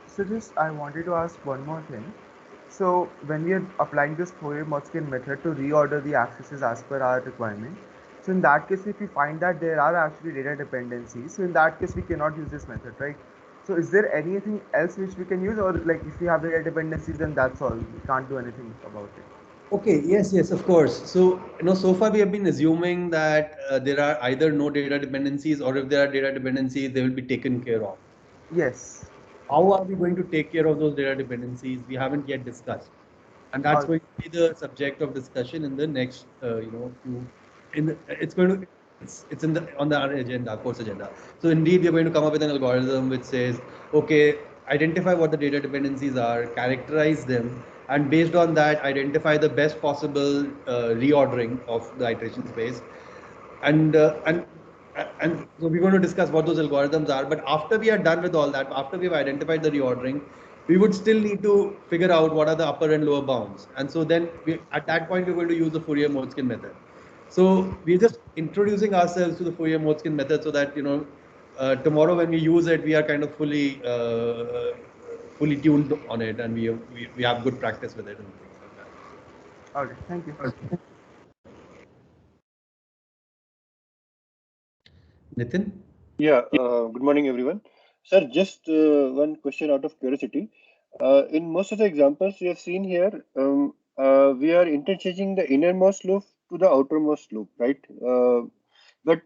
So just I wanted to ask one more thing. So when we are applying this Fourier-Motzkin method to reorder the accesses as per our requirement, so in that case, if we find that there are actually data dependencies, so in that case we cannot use this method, right? So is there anything else which we can use, or like if we have data dependencies, then that's all, we can't do anything about it? Okay, yes, of course. So, so far we have been assuming that there are either no data dependencies, or if there are data dependencies, they will be taken care of. Yes. How are we going to take care of those data dependencies? We haven't yet discussed. And that's going to be the subject of discussion in the next, it's on the agenda, course agenda. So indeed, we are going to come up with an algorithm which says, okay, identify what the data dependencies are, characterize them, and based on that, identify the best possible reordering of the iteration space. And so we're going to discuss what those algorithms are. But after we are done with all that, after we've identified the reordering, we would still need to figure out what are the upper and lower bounds. And so then at that point, we're going to use the Fourier-Motzkin method. So we're just introducing ourselves to the Fourier-Motzkin method so that, tomorrow when we use it, we are kind of fully tuned on it, and we have good practice with it and things like that. Okay, thank you. Nitin? Yeah, good morning, everyone. Sir, just one question out of curiosity. In most of the examples we have seen here, we are interchanging the innermost loop to the outermost loop, right? But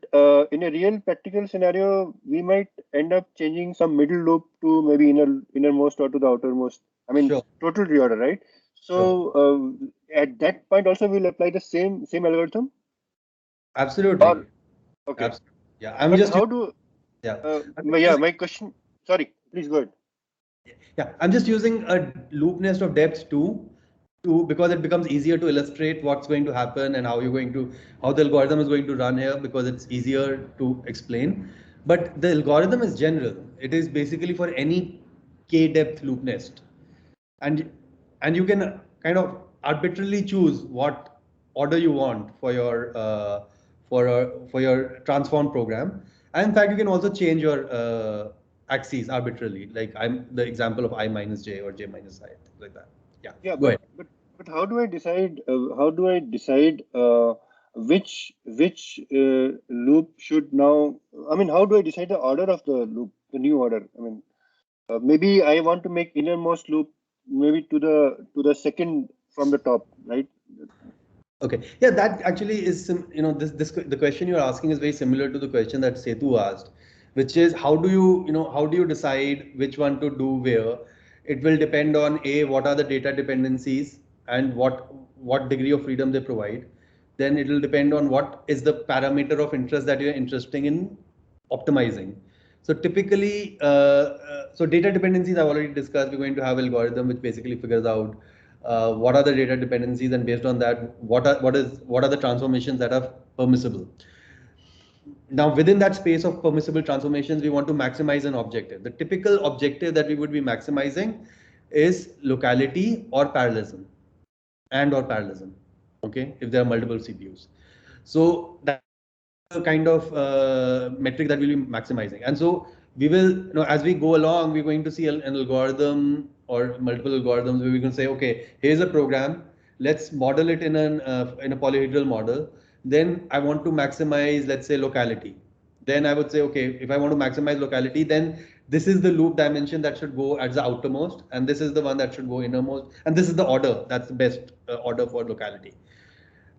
in a real practical scenario, we might end up changing some middle loop to maybe innermost or to the outermost. I mean, Sure. total reorder, right? So at that point also we'll apply the same algorithm. Absolutely. Or okay. Absolutely. Yeah, I'm But just how do? yeah. Yeah, my question. Sorry, please go ahead. Yeah, I'm just using a loop nest of depths because it becomes easier to illustrate what's going to happen and how the algorithm is going to run here, because it's easier to explain. But the algorithm is general. It is basically for any k depth loop nest, and you can kind of arbitrarily choose what order you want for your transform program. And in fact, you can also change your axes arbitrarily, like I'm the example of I minus j or j minus I, things like that. Yeah, Yeah, go ahead. but how do I decide? How do I decide which loop should now? I mean, how do I decide the order of the loop, the new order? I mean, maybe I want to make innermost loop maybe to the second from the top, right? Okay, yeah, that actually is this the question you're asking is very similar to the question that Setu asked, which is how do you decide which one to do where? It will depend on what are the data dependencies and what degree of freedom they provide. Then it will depend on what is the parameter of interest that you're interested in optimizing. So typically, so data dependencies I've already discussed. We're going to have algorithm which basically figures out what are the data dependencies, and based on that, what are the transformations that are permissible. Now, within that space of permissible transformations, we want to maximize an objective. The typical objective that we would be maximizing is locality or parallelism, or parallelism. Okay, if there are multiple CPUs. So that's the kind of metric that we'll be maximizing. And so we will, as we go along, we're going to see an algorithm or multiple algorithms where we can say, okay, here's a program. Let's model it in a polyhedral model. Then I want to maximize, let's say, locality. Then I would say, okay, if I want to maximize locality, then this is the loop dimension that should go as the outermost, and this is the one that should go innermost, and this is the order that's the best order for locality.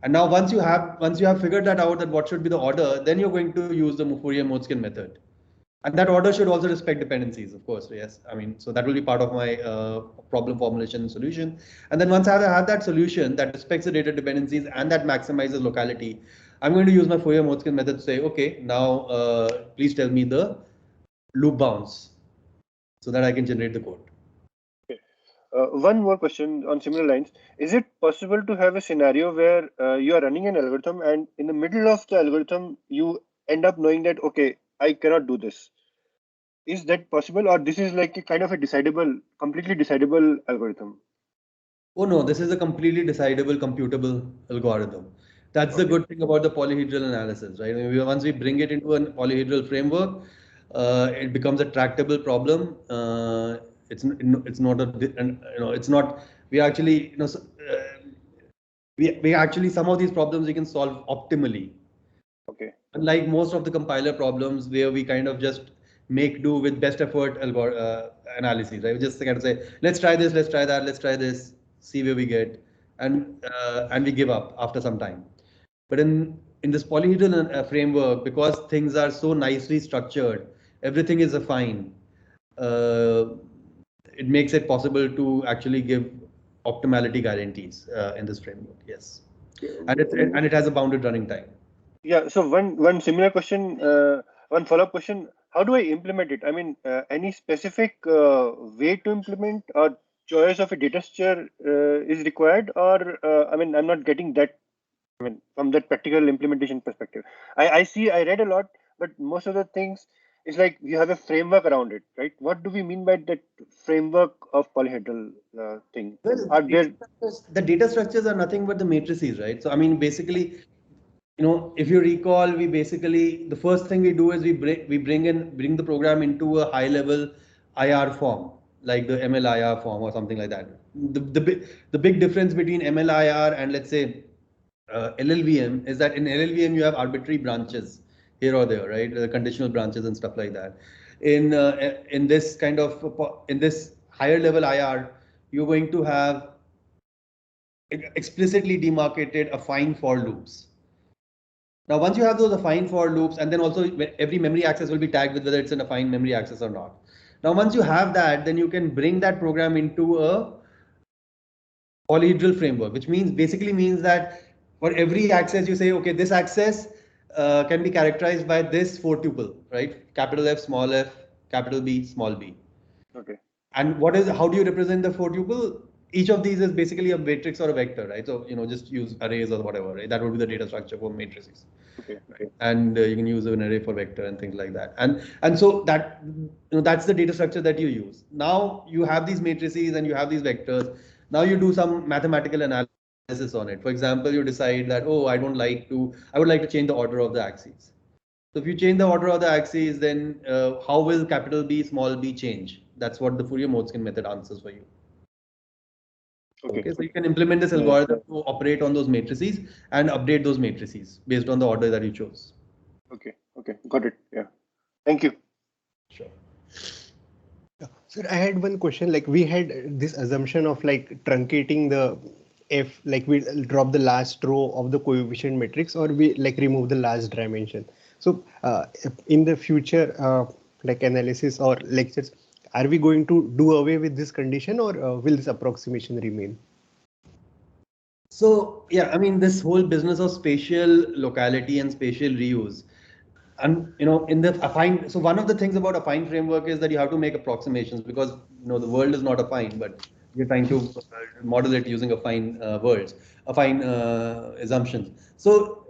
And now once you have figured that out, that what should be the order, then you're going to use the Fourier-Motzkin method. And that order should also respect dependencies, of course. Yes, I mean, so that will be part of my problem formulation and solution. And then once I have that solution that respects the data dependencies and that maximizes locality, I'm going to use my Fourier-Motzkin method to say, okay, now please tell me the loop bounds so that I can generate the code. One more question on similar lines. Is it possible to have a scenario where you are running an algorithm and in the middle of the algorithm, you end up knowing that, okay, I cannot do this? Is that possible, or this is like a kind of a completely decidable algorithm? Oh no, this is a completely decidable, computable algorithm. That's the good thing about the polyhedral analysis, right? I mean, once we bring it into a polyhedral framework, it becomes a tractable problem. It's not it's not. We actually we actually some of these problems we can solve optimally. Okay. Unlike most of the compiler problems where we kind of just make do with best effort analyses, right? We just kind of say, let's try this, let's try that, let's try this, see where we get, and we give up after some time. But in this polyhedral framework, because things are so nicely structured, everything is affine. It makes it possible to actually give optimality guarantees in this framework. Yes, and it has a bounded running time. Yeah. So one similar question, one follow-up question. How do I implement it? I mean, any specific way to implement or choice of a data structure is required, or I mean, I'm not getting that. I mean, from that practical implementation perspective, I read a lot, but most of the things is like you have a framework around it, right? What do we mean by that framework of polyhedral thing? Well, Are there? the data structures are nothing but the matrices, right? So I mean, basically, if you recall, we basically, the first thing we do is we bring the program into a high level IR form, like the MLIR form or something like that. The big difference between MLIR and let's say LLVM is that in LLVM you have arbitrary branches here or there, right? Conditional branches and stuff like that. In this kind of in this higher level IR, you're going to have explicitly demarcated affine for loops. Now, once you have those affine for loops, and then also every memory access will be tagged with whether it's an affine memory access or not. Now, once you have that, then you can bring that program into a polyhedral framework, which basically means that for every access you say, okay, this access can be characterized by this 4 tuple, right? Capital F, small f, capital B, small b. Okay. And how do you represent the 4 tuple? Each of these is basically a matrix or a vector, right? So, just use arrays or whatever, right? That would be the data structure for matrices. Okay. Right? And you can use an array for vector and things like that. And so that's the data structure that you use. Now you have these matrices and you have these vectors. Now you do some mathematical analysis on it. For example, you decide that, oh, I would like to change the order of the axes. So if you change the order of the axes, then how will capital B, small b change? That's what the Fourier-Motzkin method answers for you. Okay, so you can implement this algorithm to operate on those matrices and update those matrices based on the order that you chose. Okay, got it. Yeah, thank you. Sure. Sir, I had one question. Like we had this assumption of like truncating the F, like we drop the last row of the coefficient matrix, or we like remove the last dimension. So in the future, like analysis or lectures, are we going to do away with this condition, or will this approximation remain? So yeah, I mean, this whole business of spatial locality and spatial reuse, and in the affine, so one of the things about affine framework is that you have to make approximations because the world is not affine, but you're trying to model it using affine worlds, affine assumptions. So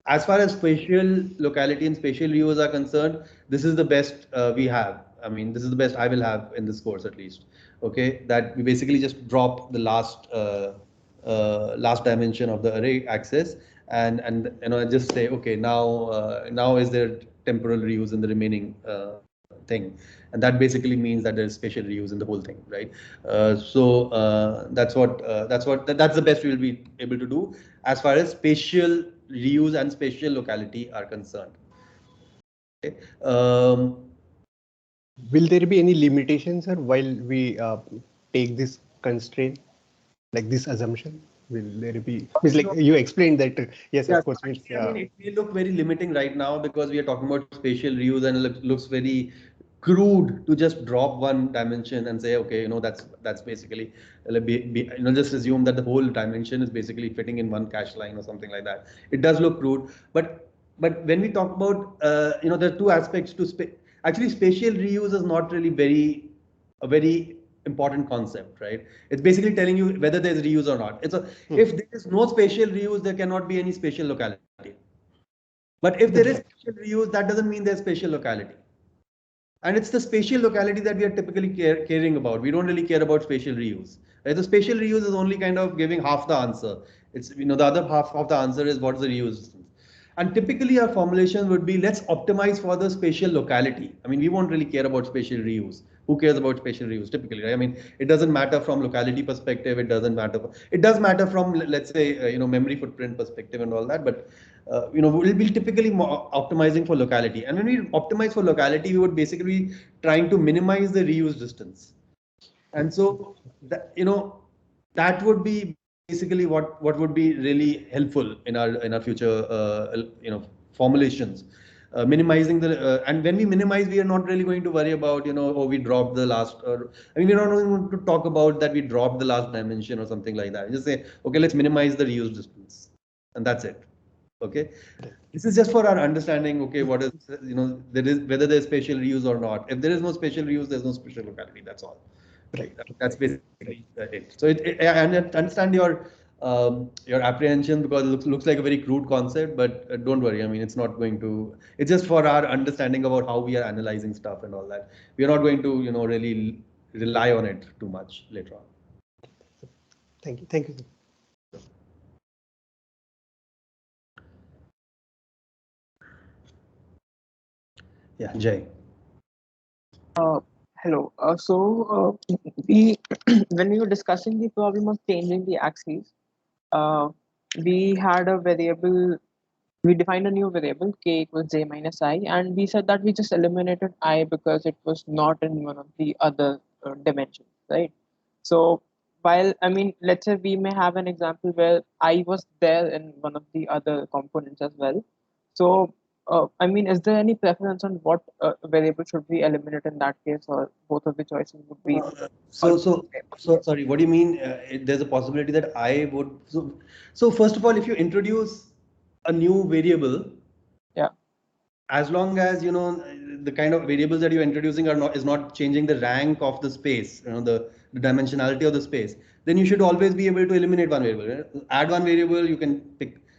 as far as spatial locality and spatial reuse are concerned, this is the best we have. I mean, this is the best I will have in this course at least. Okay, that we basically just drop the last dimension of the array axis and just say, okay, now is there temporal reuse in the remaining thing, and that basically means that there's spatial reuse in the whole thing, right? That's the best we will be able to do as far as spatial reuse and spatial locality are concerned. Okay. Will there be any limitations, sir, while we take this constraint, like this assumption? Will there be? It's like you explained that. Yes, of course. I mean, it may look very limiting right now because we are talking about spatial reuse, and it looks very crude to just drop one dimension and say, okay, that's basically, just assume that the whole dimension is basically fitting in one cache line or something like that. It does look crude, but when we talk about, there are two aspects to actually spatial reuse is not really a very important concept, right? It's basically telling you whether there's reuse or not. If there is no spatial reuse, there cannot be any spatial locality. But if there is spatial reuse, that doesn't mean there's spatial locality. And it's the spatial locality that we are typically caring about. We don't really care about spatial reuse. Right? The spatial reuse is only kind of giving half the answer. It's the other half of the answer is what's the reuse distance. And typically our formulation would be, let's optimize for the spatial locality. I mean, we won't really care about spatial reuse. Who cares about spatial reuse typically, right? I mean, it doesn't matter from locality perspective. It doesn't matter. It does matter from, let's say, memory footprint perspective and all that. But, we'll be typically optimizing for locality. And when we optimize for locality, we would basically be trying to minimize the reuse distance. And so, that would be basically what would be really helpful in our future formulations, minimizing and when we minimize, we are not really going to worry about we dropped the last, I mean, we're not going to talk about that we dropped the last dimension or something like that. We just say, okay, let's minimize the reuse distance, and that's it. Okay, this is just for our understanding. Okay, what is there is whether there's spatial reuse or not. If there is no spatial reuse, there's no spatial locality. That's all. Right. That's basically it. So I understand your apprehension because it looks like a very crude concept, but don't worry. I mean, it's not going to. It's just for our understanding about how we are analyzing stuff and all that. We are not going to really rely on it too much later on. Thank you. Thank you. Yeah, Jay. Hello. We when we were discussing the problem of changing the axes, uh, we had a variable. We defined a new variable k equals j minus I, and we said that we just eliminated I because it was not in one of the other dimensions, right? So while I mean, let's say we may have an example where I was there in one of the other components as well. So I mean, is there any preference on what variable should we eliminate in that case, or both of the choices would be? So sorry, what do you mean? There's a possibility that I would. So first of all, if you introduce a new variable, Yeah. as long as you know the kind of variables that you're introducing is not changing the rank of the space, you know, the dimensionality of the space, then you should always be able to eliminate one variable. Right? Add one variable, you can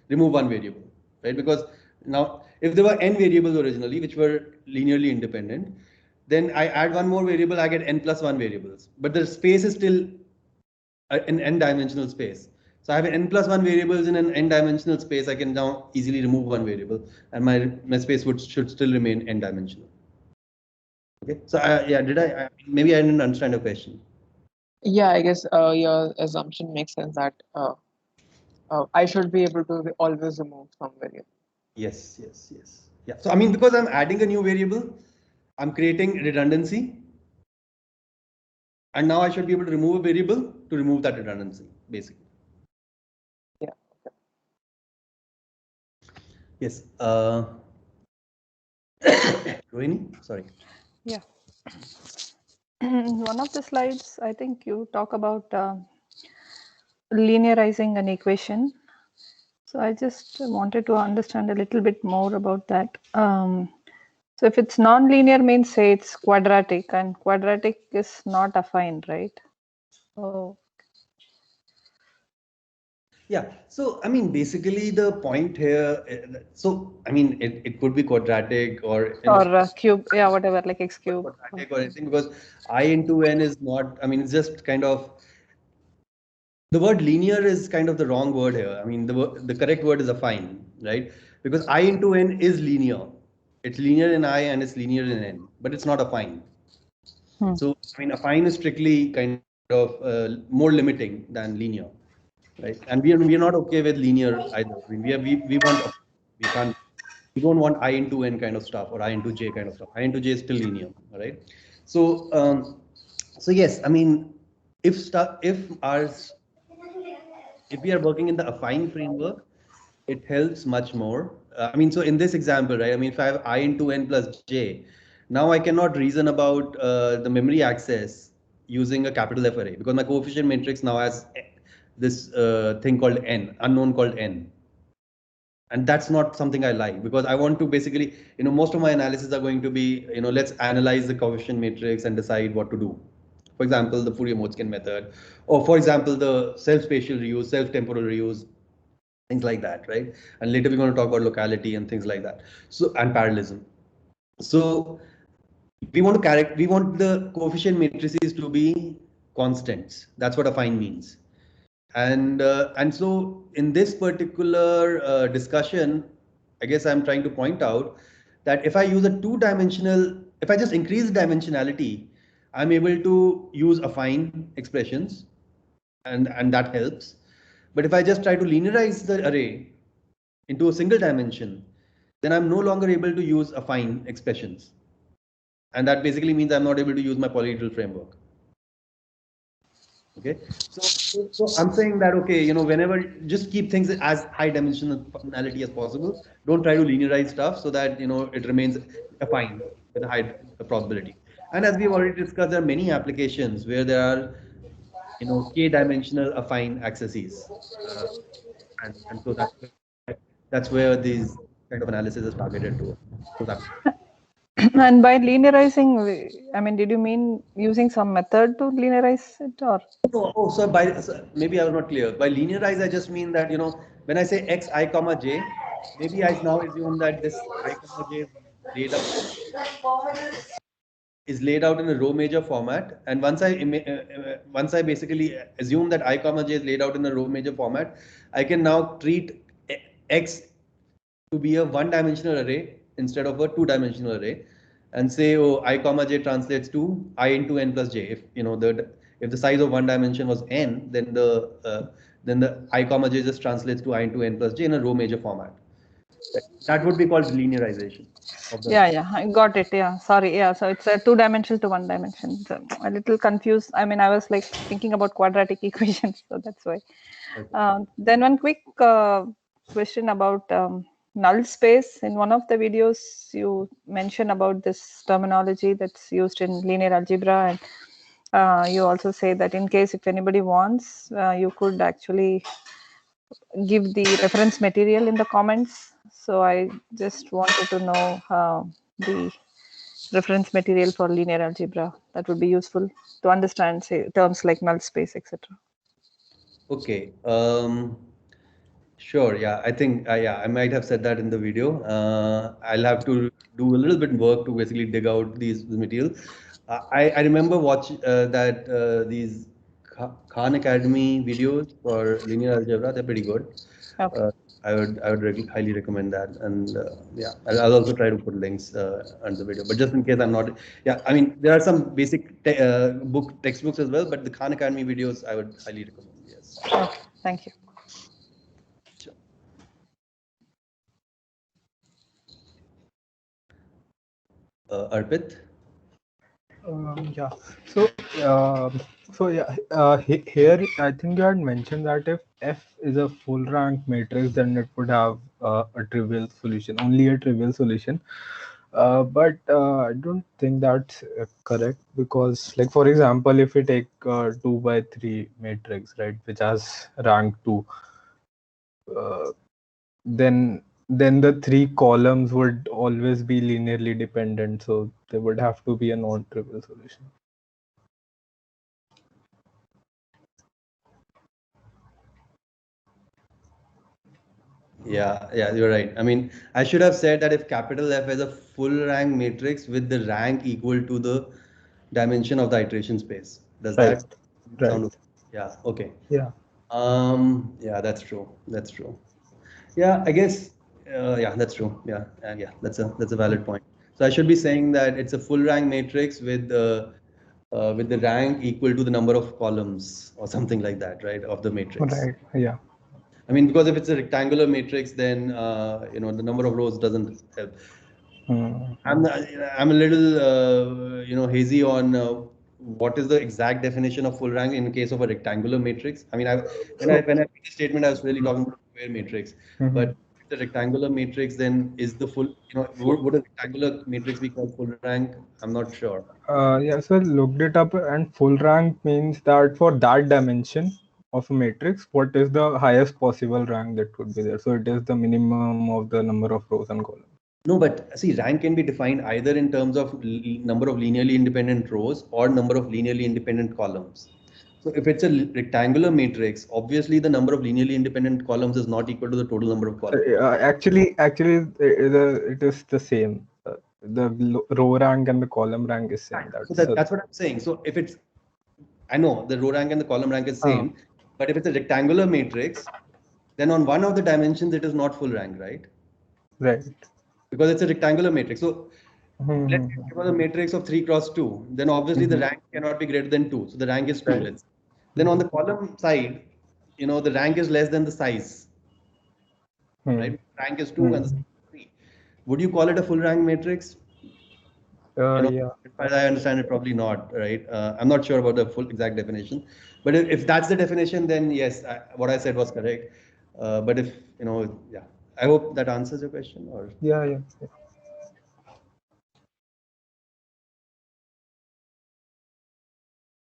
remove one variable, right? Because now if there were n variables originally which were linearly independent, then I add one more variable, I get n plus one variables, but the space is still an n-dimensional space. So I have n plus one variables in an n-dimensional space. I can now easily remove one variable, and my space should still remain n-dimensional. Okay. So yeah, maybe I didn't understand your question. Yeah, I guess your assumption makes sense that I should be able to always remove some variable. Yes. Yeah. So I mean, because I'm adding a new variable, I'm creating redundancy, and now I should be able to remove a variable to remove that redundancy, basically. Yeah. Okay. Yes. Rohini, sorry. Yeah. One of the slides, I think you talk about linearizing an equation. So I just wanted to understand a little bit more about that. So if it's non-linear means say it's quadratic, and quadratic is not affine, right? Oh. Yeah, so I mean, basically the point here, so I mean, it could be quadratic or Cube, yeah, whatever, like x cube. Quadratic or anything, because I into n is not, I mean, it's just kind of, the word linear is kind of the wrong word here. I mean, the correct word is affine, right? Because I into n is linear. It's linear in I and it's linear in n, but it's not affine. So, I mean, affine is strictly kind of more limiting than linear. Right, and we are not okay with linear either. I mean, we don't want I into n kind of stuff or I into j kind of stuff. I into j is still linear, all right? So yes, I mean, if we are working in the affine framework, it helps much more. I mean, so in this example, right? I mean, if I have I into n plus j, now I cannot reason about the memory access using a capital F array because my coefficient matrix now has this thing called n, unknown called n. And that's not something I like because I want to basically, you know, most of my analysis are going to be, you know, let's analyze the coefficient matrix and decide what to do. For example, the Fourier-Motzkin method, or for example, the self-spatial reuse, self-temporal reuse, things like that, right? And later we're going to talk about locality and things like that. So, and parallelism. So we want the coefficient matrices to be constants. That's what affine means. And so in this particular discussion, I guess I'm trying to point out that if I use a two-dimensional, if I just increase the dimensionality, I'm able to use affine expressions, and that helps. But if I just try to linearize the array into a single dimension, then I'm no longer able to use affine expressions. And that basically means I'm not able to use my polyhedral framework. Okay, so I'm saying that, okay, you know, whenever just keep things as high dimensionality as possible. Don't try to linearize stuff so that, you know, it remains affine with a high probability. And as we've already discussed, there are many applications where there are, you know, k-dimensional affine accesses. And so that's where these kind of analysis is targeted to. And by linearizing, I mean, did you mean using some method to linearize it, or? No, so maybe I was not clear. By linearize, I just mean that, you know, when I say x I comma j, maybe I now assume that this I comma j is laid out in a row major format. And once I basically assume that I comma j is laid out in a row major format, I can now treat x to be a one-dimensional array instead of a two-dimensional array. and say, oh, I comma j translates to I into n plus j. If if the size of one dimension was n, then the I comma j just translates to I into n plus j in a row major format. That would be called linearization of the. Yeah, I got it. Yeah, sorry. Yeah, so it's a two-dimensional to one-dimension. So a little confused. I mean, I was like thinking about quadratic equations, so that's why. Okay. Then one quick question about null space. In one of the videos, you mentioned about this terminology that's used in linear algebra, and you also say that in case if anybody wants, you could actually give the reference material in the comments. So I just wanted to know the reference material for linear algebra that would be useful to understand, say, terms like null space, etc. Okay. Sure. Yeah. I think. Yeah. I might have said that in the video. I'll have to do a little bit work to basically dig out these material. I remember watch that these Khan Academy videos for linear algebra. They're pretty good. Okay. I would highly recommend that, and yeah, I'll also try to put links under the video. But just in case I'm not, yeah, I mean there are some basic textbooks as well, but the Khan Academy videos I would highly recommend. Yes. Okay. Thank you. Sure. Arpit. Yeah. So, here I think you had mentioned that if F is a full rank matrix, then it would have a trivial solution, only a trivial solution. But I don't think that's correct, because, like, for example, if we take 2 by 3 matrix, right, which has rank 2, uh, then the three columns would always be linearly dependent, so there would have to be a non-trivial solution. Yeah, you're right. I mean, I should have said that if capital F is a full rank matrix with the rank equal to the dimension of the iteration space. Does Right. that Right. sound okay? Yeah, okay. Yeah. Yeah, that's true. That's true. Yeah, I guess. Yeah, that's true. Yeah, that's a valid point. So I should be saying that it's a full rank matrix with the rank equal to the number of columns or something like that, right? Of the matrix. Right. Yeah. I mean, because if it's a rectangular matrix, then the number of rows doesn't help. I'm a little hazy on what is the exact definition of full rank in case of a rectangular matrix. I mean, when I made the statement, I was really talking about a square matrix. But the rectangular matrix then is the full. Would a rectangular matrix be called full rank? I'm not sure. Yeah, so I looked it up, and full rank means that for that dimension of a matrix, what is the highest possible rank that could be there? So it is the minimum of the number of rows and columns. No, but see, rank can be defined either in terms of number of linearly independent rows or number of linearly independent columns. So if it's a rectangular matrix, obviously the number of linearly independent columns is not equal to the total number of columns. Actually, it is the same. The row rank and the column rank is same. So that's what I'm saying. So if it's, I know the row rank and the column rank is same, but if it's a rectangular matrix, then on one of the dimensions it is not full rank, right? Right. Because it's a rectangular matrix. So let's say it was a matrix of 3 cross 2, then obviously the rank cannot be greater than 2. So the rank is 2. Right. Let's. Then on the column side, the rank is less than the size. Right? Rank is 2 and the size is 3. Would you call it a full rank matrix? Yeah. As I understand it, probably not, right? I'm not sure about the full exact definition, but if that's the definition, then yes, what I said was correct. But if yeah, I hope that answers your question. Or Yeah.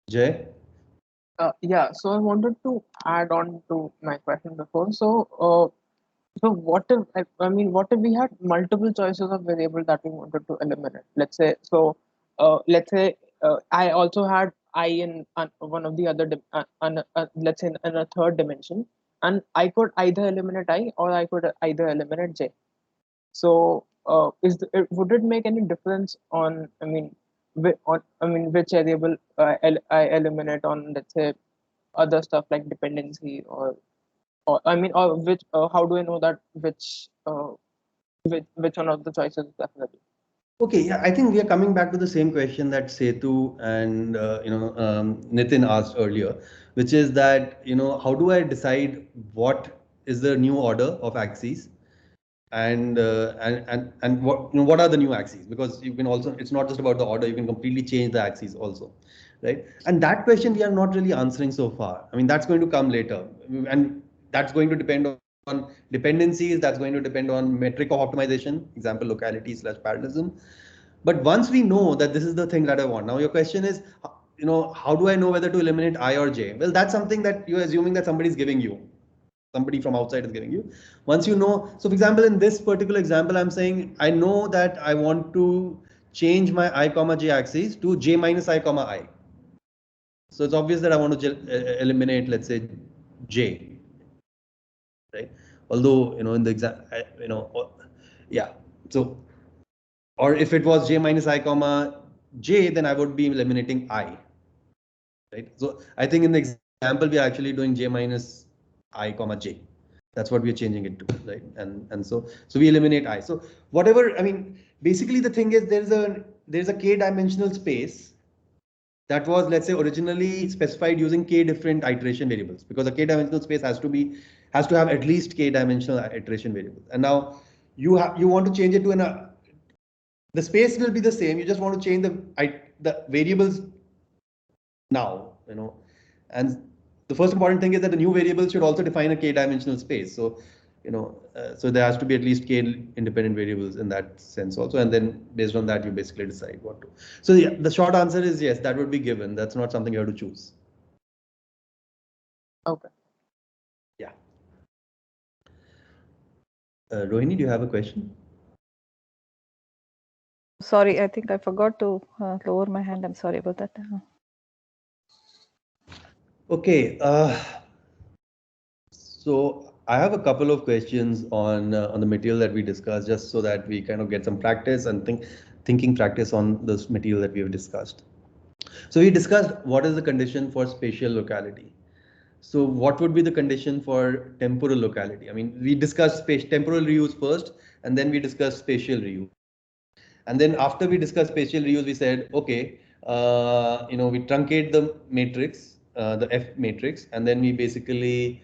Jay? Yeah, so I wanted to add on to my question before. So what if what if we had multiple choices of variable that we wanted to eliminate? Let's say I also had I in one of the other let's say in a third dimension, and I could either eliminate I or I could either eliminate j. So would it make any difference on which variable I eliminate on, let's say, other stuff like dependency or which how do I know that which one of the choices is definitely? Okay, yeah, I think we are coming back to the same question that Setu and Nitin asked earlier, which is that how do I decide what is the new order of axes, and what are the new axes? Because you can also, it's not just about the order, you can completely change the axes also, right? And that question we are not really answering so far. I mean, that's going to come later, and that's going to depend on dependencies, that's going to depend on metric of optimization, example locality / parallelism. But once we know that this is the thing that I want, now your question is, how do I know whether to eliminate I or J? Well, that's something that you're assuming that somebody is giving you. Somebody from outside is giving you. Once you know, so for example, in this particular example, I'm saying I know that I want to change my I comma j axis to j minus I comma I. So it's obvious that I want to eliminate, let's say, j, right? Although, in the example, yeah. So, or if it was j minus I comma j, then I would be eliminating I, right? So I think in the example, we are actually doing j minus I comma j. That's what we're changing it to, right? And so we eliminate I. So whatever, I mean, basically the thing is there's a k dimensional space that was, let's say, originally specified using k different iteration variables, because a k dimensional space has to have at least k dimensional iteration variables. And now you want to change it to the space will be the same. You just want to change the variables now, and the first important thing is that the new variable should also define a k-dimensional space. So, so there has to be at least k independent variables in that sense also, and then based on that you basically decide what to. So yeah, the short answer is yes, that would be given. That's not something you have to choose. Okay. Yeah. Rohini, do you have a question? Sorry, I think I forgot to lower my hand. I'm sorry about that. Okay. So I have a couple of questions on the material that we discussed, just so that we kind of get some practice and thinking practice on this material that we have discussed. So we discussed what is the condition for spatial locality. So what would be the condition for temporal locality? I mean, we discussed temporal reuse first, and then we discussed spatial reuse. And then after we discussed spatial reuse, we said, okay, we truncate the matrix, the F matrix, and then we basically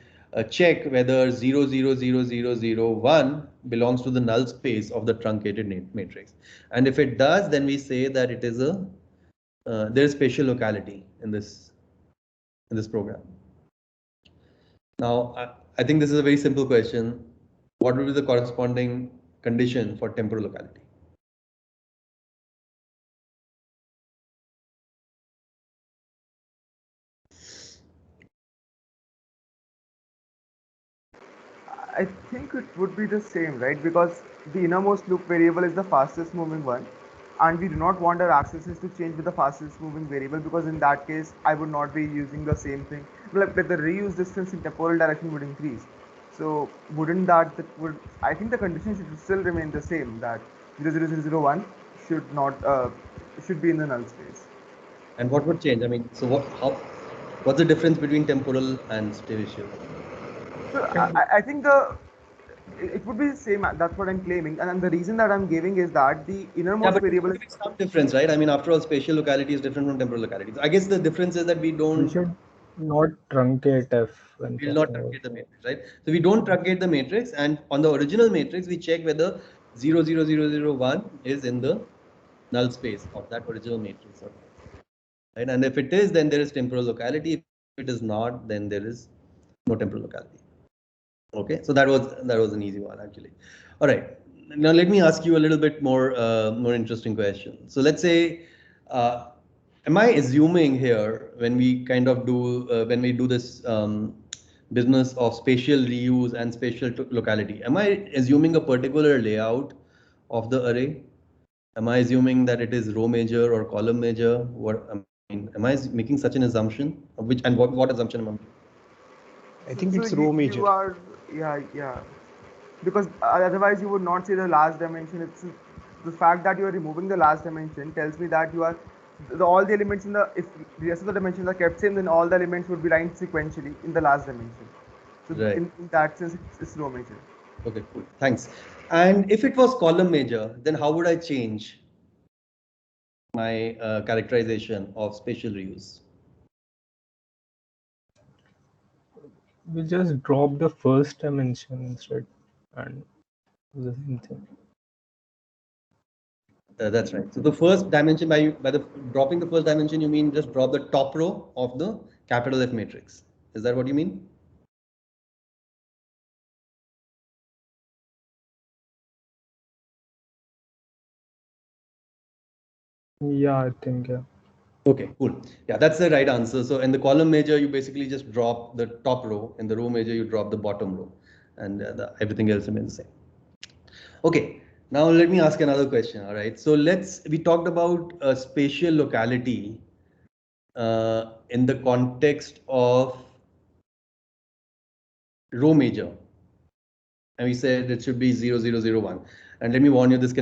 check whether 0, 0, 0, 0, 0, 1 belongs to the null space of the truncated matrix. And if it does, then we say that it is there is spatial locality in this program. Now, I think this is a very simple question. What would be the corresponding condition for temporal locality? I think it would be the same, right? Because the innermost loop variable is the fastest moving one, and we do not want our accesses to change with the fastest moving variable, because in that case, I would not be using the same thing. But the reuse distance in temporal direction would increase. So wouldn't that would, I think the condition should still remain the same, that 00001 should not should be in the null space. And what would change? I mean, so what's the difference between temporal and spatial? So I think it would be the same. That's what I'm claiming, and the reason that I'm giving is that the innermost variable is some difference, right? I mean, after all, spatial locality is different from temporal locality. So I guess the difference is that we should not truncate F. We will not truncate the matrix, right? So we don't truncate the matrix, and on the original matrix, we check whether 0, 0, 0, 0, 1 is in the null space of that original matrix, right? And if it is, then there is temporal locality. If it is not, then there is no temporal locality. Okay, so that was an easy one actually. All right, now let me ask you a little bit more interesting question. So let's say, am I assuming here when we kind of do this business of spatial reuse and spatial locality, am I assuming a particular layout of the array? Am I assuming that it is row major or column major? Am I making such an assumption? What assumption am I making? I think it's row major. Yeah. Because otherwise you would not say the last dimension. It's the fact that you are removing the last dimension tells me that you are all the elements if the rest of the dimensions are kept same, then all the elements would be lined sequentially in the last dimension. So right. in that sense, it's row major. Okay, cool. Thanks. And if it was column major, then how would I change my characterization of spatial reuse? We just drop the first dimension instead and do the same thing. That's right. So the first dimension, by the dropping the first dimension, you mean just drop the top row of the capital F matrix. Is that what you mean? Yeah, I think, yeah. Okay, cool. Yeah, that's the right answer. So in the column major, you basically just drop the top row. In the row major, you drop the bottom row, and everything else remains the same. Okay, now let me ask another question. All right, so we talked about spatial locality in the context of row major, and we said it should be 0, 0, 0, 1. And let me warn you, this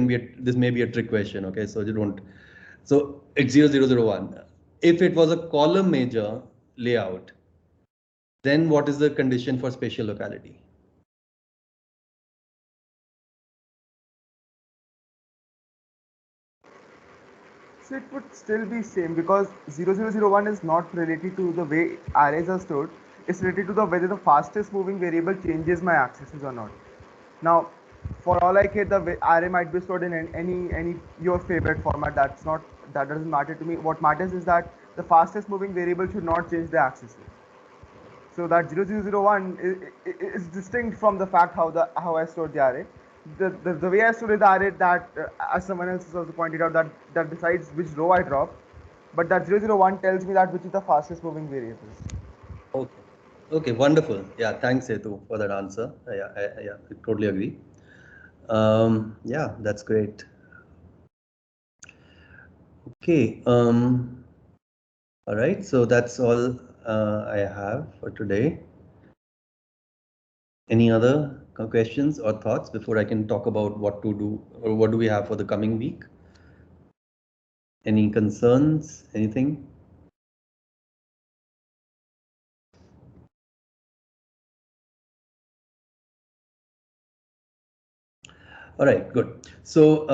may be a trick question. Okay, so you don't. So it's 0, 0, 0, 1. If it was a column major layout, then what is the condition for spatial locality? So it would still be same because 0001 is not related to the way arrays are stored. It's related to the whether the fastest moving variable changes my accesses or not. Now, for all I care, the array might be stored in any your favorite format. That doesn't matter to me. What matters is that the fastest moving variable should not change the accesses. So that 0001 is distinct from the fact how I stored the array. The way I stored the array, that as someone else has also pointed out, that decides which row I drop, but that 001 tells me that which is the fastest moving variable. Okay. Okay, wonderful. Yeah, thanks, Setu, for that answer. I totally agree. Yeah, that's great. Okay. All right. So that's all I have for today. Any other questions or thoughts before I can talk about what to do or what do we have for the coming week? Any concerns? Anything? All right, good. So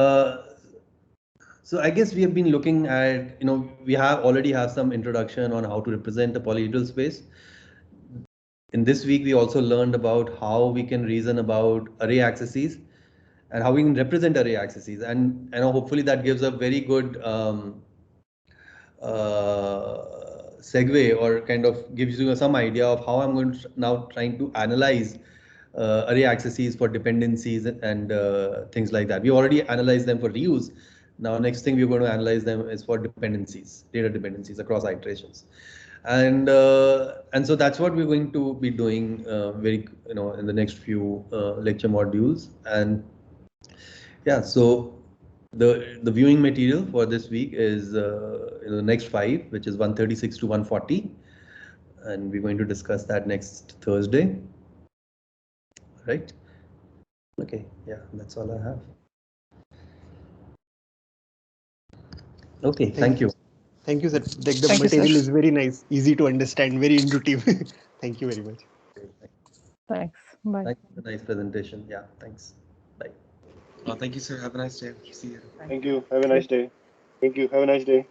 I guess we have been looking at, we already have some introduction on how to represent a polyhedral space. In this week, we also learned about how we can reason about array accesses and how we can represent array accesses. And hopefully that gives a very good segue, or kind of gives you some idea of how I'm going to now trying to analyze array accesses for dependencies and things like that. We already analyzed them for reuse. Now, next thing we're going to analyze them is for dependencies, data dependencies across iterations. And so that's what we're going to be doing in the next few lecture modules. And yeah, so the viewing material for this week is the next 5, which is 136 to 140, and we're going to discuss that next Thursday. Right? Okay, yeah, that's all I have. Okay, thank you. Thank you, sir. The material is very nice, easy to understand, very intuitive. Thank you very much. Thanks. Bye. Thanks for the nice presentation. Yeah, thanks. Bye. Thank you, sir. Have a nice day. See you. Thank you. Have a nice day. Thank you. Have a nice day.